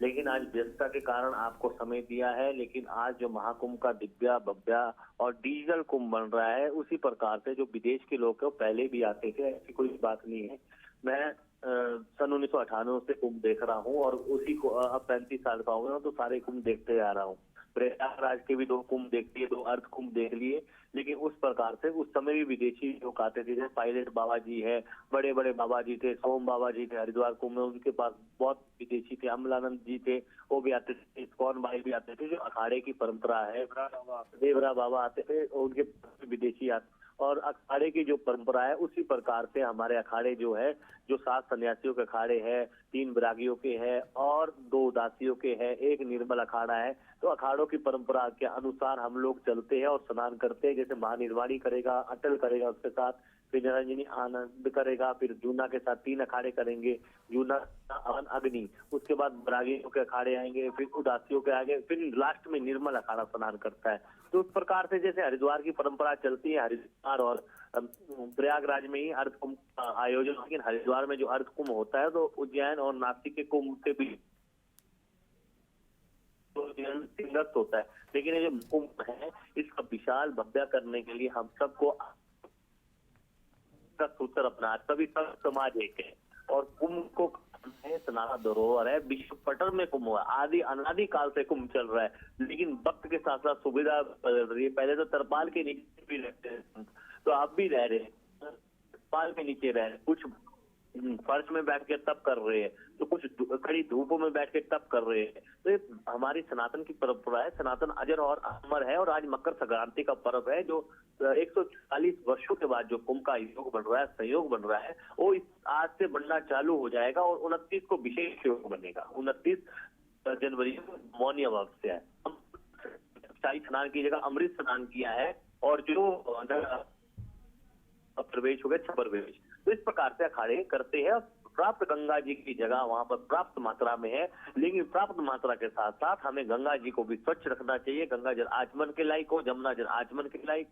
लेकिन आज व्यस्तता के कारण आपको समय दिया है, लेकिन आज जो महाकुंभ का दिव्या भव्या और डिजिटल कुंभ बन रहा है, उसी प्रकार से जो विदेश के लोग हैं पहले भी आते थे, ऐसी कोई बात नहीं है। मैं सन 1998 से कुंभ देख रहा हूँ और उसी को अब 35 साल का हो गया, तो सारे कुंभ देखते आ रहा हूँ। प्रयागराज के भी 2 कुंभ देख लिए, 2 अर्ध कुंभ देख लिए। लेकिन उस प्रकार से उस समय भी विदेशी लोग आते थे, जैसे पायलट बाबा जी है, बड़े बड़े बाबा जी थे, सोम बाबा जी थे हरिद्वार कुंभ में, उनके पास बहुत विदेशी थे, अमलानंद जी थे, वो भी आते थे, इस्कॉन भाई भी आते थे। जो अखाड़े की परंपरा है, देवरा बाबा आते थे, उनके विदेशी आते, और अखाड़े की जो परंपरा है उसी प्रकार से हमारे अखाड़े जो है, जो 7 सन्यासियों के अखाड़े हैं, 3 बैरागियों के हैं और 2 उदासियों के हैं, 1 निर्मल अखाड़ा है। तो अखाड़ों की परंपरा के अनुसार हम लोग चलते हैं और स्नान करते हैं। जैसे महानिर्वाणी करेगा, अटल करेगा, उसके साथ फिर निरंजनी आनंद करेगा, फिर जूना के साथ 3 अखाड़े करेंगे, जूना अवन अग्नि, उसके बाद बैरागियों के अखाड़े आएंगे, फिर उदासियों के आगे, फिर लास्ट में निर्मल अखाड़ा स्नान करता है। तो उस प्रकार से जैसे हरिद्वार की परंपरा चलती है, हरिद्वार और प्रयागराज में ही अर्ध कुंभ का आयोजन, लेकिन हरिद्वार में जो अर्ध कुंभ होता है तो उज्जैन और नासिक के कुंभ से भी संघर्ष होता है। लेकिन ये जो कुंभ है, इसका विशाल भव्य करने के लिए हम सबको सूत्र अपना, सभी सब समाज एक है और कुंभ को सनातन धरोहर है, विश्व पटल में कुंभ हुआ, आदि अनादि काल से कुंभ चल रहा है। लेकिन वक्त के साथ साथ सुविधा बदल रही है। पहले तो तरपाल के नीचे भी रहते हैं, तो आप भी रह रहे हैं, तरपाल के नीचे रह रहे हैं, कुछ फर्श में बैठ के तप कर रहे हैं, तो कुछ खड़ी धूपों में बैठ के तप कर रहे हैं। तो ये हमारी सनातन की परंपरा है, सनातन अजर और अमर है। और आज मकर संक्रांति का पर्व है, जो 140 वर्षों के बाद जो कुंभ का योग बन रहा है, संयोग बन रहा है, वो आज से बनना चालू हो जाएगा और 29 को विशेष योग बनेगा। 29 जनवरी को मौनी अमावस्या है। शाही स्नान की जगह अमृत स्नान किया है और जो प्रवेश हो गया छपरवेश। तो इस प्रकार से अखाड़े करते हैं। प्राप्त गंगा जी की जगह वहां पर प्राप्त मात्रा में है, लेकिन प्राप्त मात्रा के साथ साथ हमें गंगा जी को भी स्वच्छ रखना चाहिए। गंगा जल आचमन के लायक हो, जमुना जल आचमन के लायक,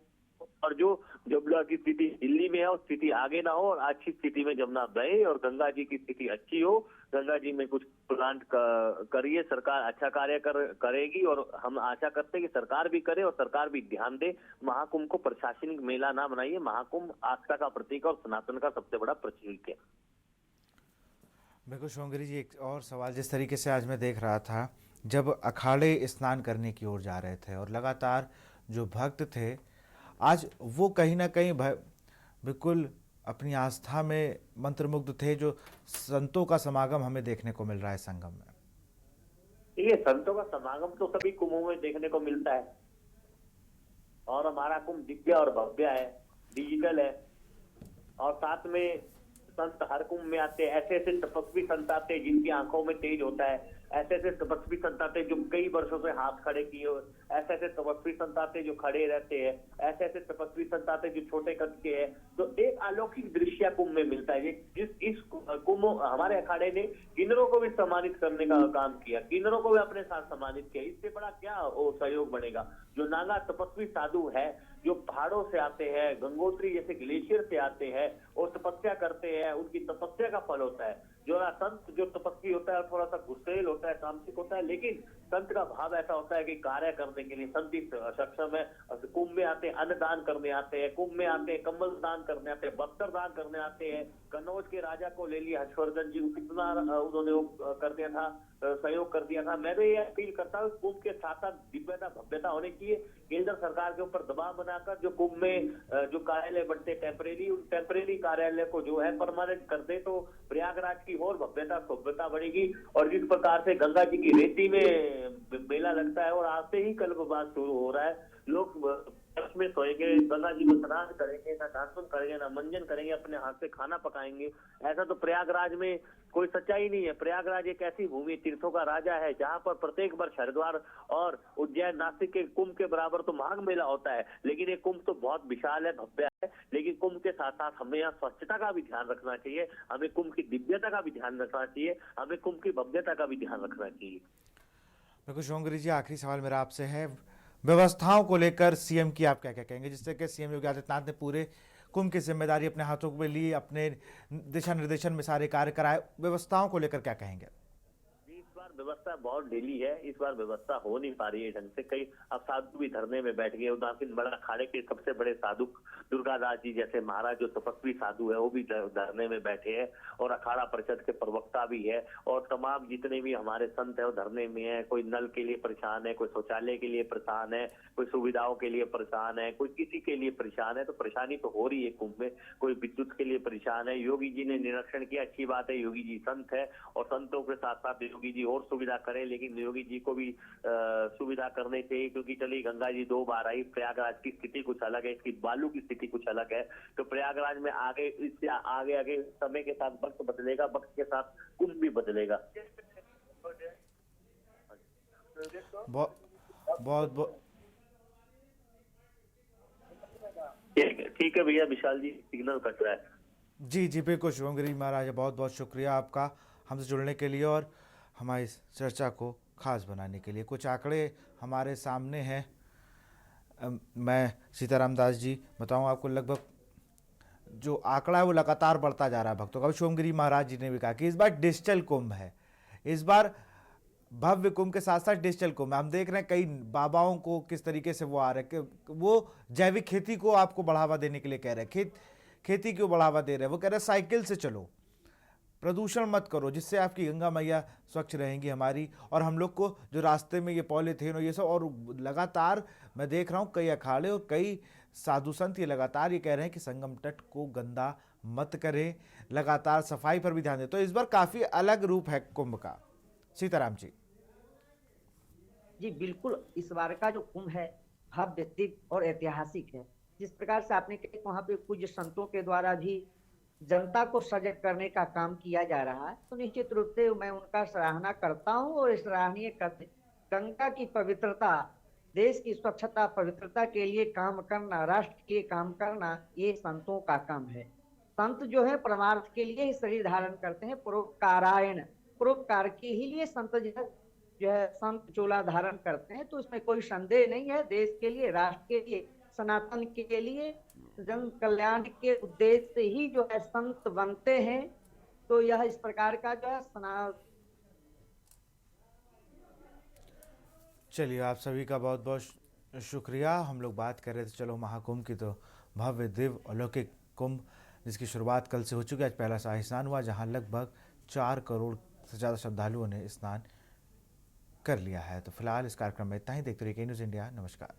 और जो जमुना की स्थिति दिल्ली में है उस स्थिति आगे ना हो और अच्छी स्थिति में जमुना बहे और गंगा जी की स्थिति अच्छी हो। गंगा जी में कुछ प्लांट करिए, सरकार अच्छा कार्य करेगी और हम आशा करते हैं कि सरकार भी करे और सरकार भी ध्यान दे। महाकुंभ को प्रशासनिक मेला ना बनाइए, महाकुंभ आस्था का प्रतीक और सनातन का सबसे बड़ा प्रतीक है।
बिल्कुल शोंगरी जी, एक और सवाल जिस तरीके से आज मैं देख रहा था, जब अखाड़े स्नान करने की ओर जा रहे थे और लगातार जो भक्त थे, आज वो कहीं ना कहीं बिल्कुल अपनी आस्था में मंत्रमुग्ध थे, जो संतों का समागम हमें देखने को मिल रहा है संगम में।
ये संतों का समागम तो सभी कुंभों में देखने को मिलता है, और हमारा कुंभ दिव्य और भव्य है, डिजिटल है, और साथ में संत हर कुंभ में आते हैं। ऐसे ऐसे तपस्वी संत आते हैं जिनकी आंखों में तेज होता है, ऐसे ऐसे तपस्वी संत आते हैं जो कई वर्षों से हाथ खड़े किए हो, ऐसे ऐसे तपस्वी संत आते हैं जो खड़े रहते हैं, ऐसे ऐसे तपस्वी संत आते हैं जो छोटे कद के हैं। तो एक अलौकिक दृश्य कुंभ में मिलता है। इस कुंभ हमारे अखाड़े ने किन्नरों को भी सम्मानित करने का काम किया, किन्नरों को भी अपने साथ सम्मानित किया। इससे बड़ा क्या सहयोग बनेगा। जो नागा तपस्वी साधु है, जो पहाड़ों से आते हैं, गंगोत्री जैसे ग्लेशियर से आते हैं और तपस्या करते हैं, उनकी तपस्या का फल होता है। जो संत जो तपस्वी होता है थोड़ा सा गुस्सेल होता है, तामसिक होता है, लेकिन संत का भाव ऐसा होता है कि कार्य करने के लिए संत सक्षम है। कुंभ में आते हैं, अन्न दान करने आते हैं, कुंभ में आते हैं, कंबल दान करने आते हैं, वस्त्र दान करने आते हैं। कन्नौज के राजा को ले लिया, हर्षवर्धन जी को कितना उन्होंने वो कर दिया था, सहयोग कर दिया था। मैं तो ये अपील करता हूँ, कुंभ के साथ साथ दिव्यता भव्यता होनी चाहिए। केंद्र सरकार के ऊपर दबाव बनाकर जो कुंभ में जो कार्यालय बनते टेम्परेरी, उन टेम्परेरी कार्यालय को जो है परमानेंट कर दे तो प्रयागराज की और भव्यता भव्यता बढ़ेगी। और जिस प्रकार से गंगा जी की रेती में मेला लगता है और आज से ही कल्पवास शुरू हो रहा है, लोग में सोएंगे, गंगा जी को स्नान करेंगे, ना दातुन करेंगे, ना मंजन करेंगे, अपने हाथ से खाना पकाएंगे। ऐसा तो प्रयागराज में कोई सच्चाई नहीं है। प्रयागराज एक ऐसी भूमि, तीर्थों का राजा है, जहां पर प्रत्येक वर्ष हरिद्वार और उज्जैन नासिक के कुंभ के बराबर तो माघ मेला होता है। लेकिन ये कुंभ तो बहुत विशाल है, भव्य है। लेकिन कुंभ के साथ साथ हमें यहाँ स्वच्छता का भी ध्यान रखना चाहिए, हमें कुंभ की दिव्यता का भी ध्यान रखना चाहिए, हमें कुंभ की भव्यता का भी ध्यान रखना चाहिए।
बिल्कुल शोंगरी जी, आखिरी सवाल मेरा आपसे है, व्यवस्थाओं को लेकर सीएम की आप क्या क्या कहेंगे, जिससे कि सीएम योगी आदित्यनाथ ने पूरे कुंभ की जिम्मेदारी अपने हाथों में ली, अपने दिशा निर्देशन में सारे कार्य कराए, व्यवस्थाओं को लेकर क्या कहेंगे?
इस बार व्यवस्था बहुत ढीली है, इस बार व्यवस्था हो नहीं पा रही है ढंग से। कई अब साधु भी धरने में बैठ गए। उदासीन बड़ा अखाड़े के सबसे बड़े साधु दुर्गादास जी जैसे महाराज जो तपस्वी साधु है, वो भी धरने में बैठे हैं, और अखाड़ा परिषद के प्रवक्ता भी है, और तमाम जितने भी हमारे संत है वो धरने में है। कोई नल के लिए परेशान है, कोई शौचालय के लिए परेशान है, कोई सुविधाओं के लिए परेशान है, कोई किसी के लिए परेशान है। तो परेशानी तो हो रही है कुंभ में। कोई विद्युत के लिए परेशान है। योगी जी ने निरीक्षण किया, अच्छी बात है, योगी जी संत है, और संतों के साथ साथ योगी जी और सुविधा करें, लेकिन योगी जी को भी सुविधा करनी चाहिए, क्योंकि चली गंगा जी 2 बार आई। प्रयागराज की स्थिति कुछ अलग है, इसकी बालू की स्थिति कुछ अलग है। तो प्रयागराज में आगे इससे आगे आगे समय के साथ वक्त बदलेगा, वक्त के साथ कुंभ भी बदलेगा।
बहुत
ठीक है भैया, विशाल जी सिग्नल कट रहा है।
जी बिल्कुल शुभमगिरी महाराज, बहुत बहुत शुक्रिया आपका हमसे जुड़ने के लिए और हमारी इस चर्चा को खास बनाने के लिए। कुछ आंकड़े हमारे सामने हैं। मैं सीताराम दास जी बताऊं आपको, लगभग जो आंकड़ा है वो लगातार बढ़ता जा रहा है भक्तों का। शुभमगिरी महाराज जी ने भी कहा कि इस बार डिजिटल कुंभ है, इस बार भव्य कुंभ के साथ साथ डिजिटल कुंभ। हम देख रहे हैं कई बाबाओं को किस तरीके से वो आ रहे हैं कि वो जैविक खेती को आपको बढ़ावा देने के लिए कह रहे हैं, खेती को बढ़ावा दे रहे हैं। वो कह रहे हैं साइकिल से चलो, प्रदूषण मत करो, जिससे आपकी गंगा मैया स्वच्छ रहेंगी हमारी, और हम लोग को जो रास्ते में ये पॉलीथीन और ये सब, और लगातार मैं देख रहा हूँ कई अखाड़े और कई साधु संत ये लगातार ये कह रहे हैं कि संगम तट को गंदा मत करें, लगातार सफाई पर भी ध्यान दें। तो इस बार काफ़ी अलग रूप है कुंभ का। सीताराम जी
बिल्कुल, इस बार का जो कुंभ है भव्य, दिव्य और ऐतिहासिक है। जिस प्रकार से आपने कहा वहां पे कुछ संतों के द्वारा भी जनता को सजग करने का काम किया जा रहा है, तो निश्चित रूप से मैं उनका सराहना करता हूं। और सराहनीय गंगा की पवित्रता, देश की स्वच्छता पवित्रता के लिए काम करना, राष्ट्र के लिए काम करना, ये संतों का काम है। संत जो है परमार्थ के लिए ही शरीर धारण करते हैं, परोपकारायण, परोपकार के ही लिए संत जो है संत चोला धारण करते हैं। तो इसमें कोई संदेह नहीं है। देश के लिए, राष्ट्र के लिए, सनातन के लिए, जन कल्याण के उद्देश्य से ही जो है संत बनते हैं। तो यह इस प्रकार का जो है
चलिए, आप सभी का बहुत बहुत शुक्रिया। हम लोग बात कर रहे थे चलो महाकुंभ की, तो भव्य दिव्य अलौकिक कुंभ जिसकी शुरुआत कल से हो चुकी है। आज पहला शाही स्नान हुआ, जहां लगभग 4 करोड़ से ज़्यादा श्रद्धालुओं ने स्नान कर लिया है। तो फिलहाल इस कार्यक्रम में इतना ही। देखते रहिए के न्यूज़ इंडिया। नमस्कार।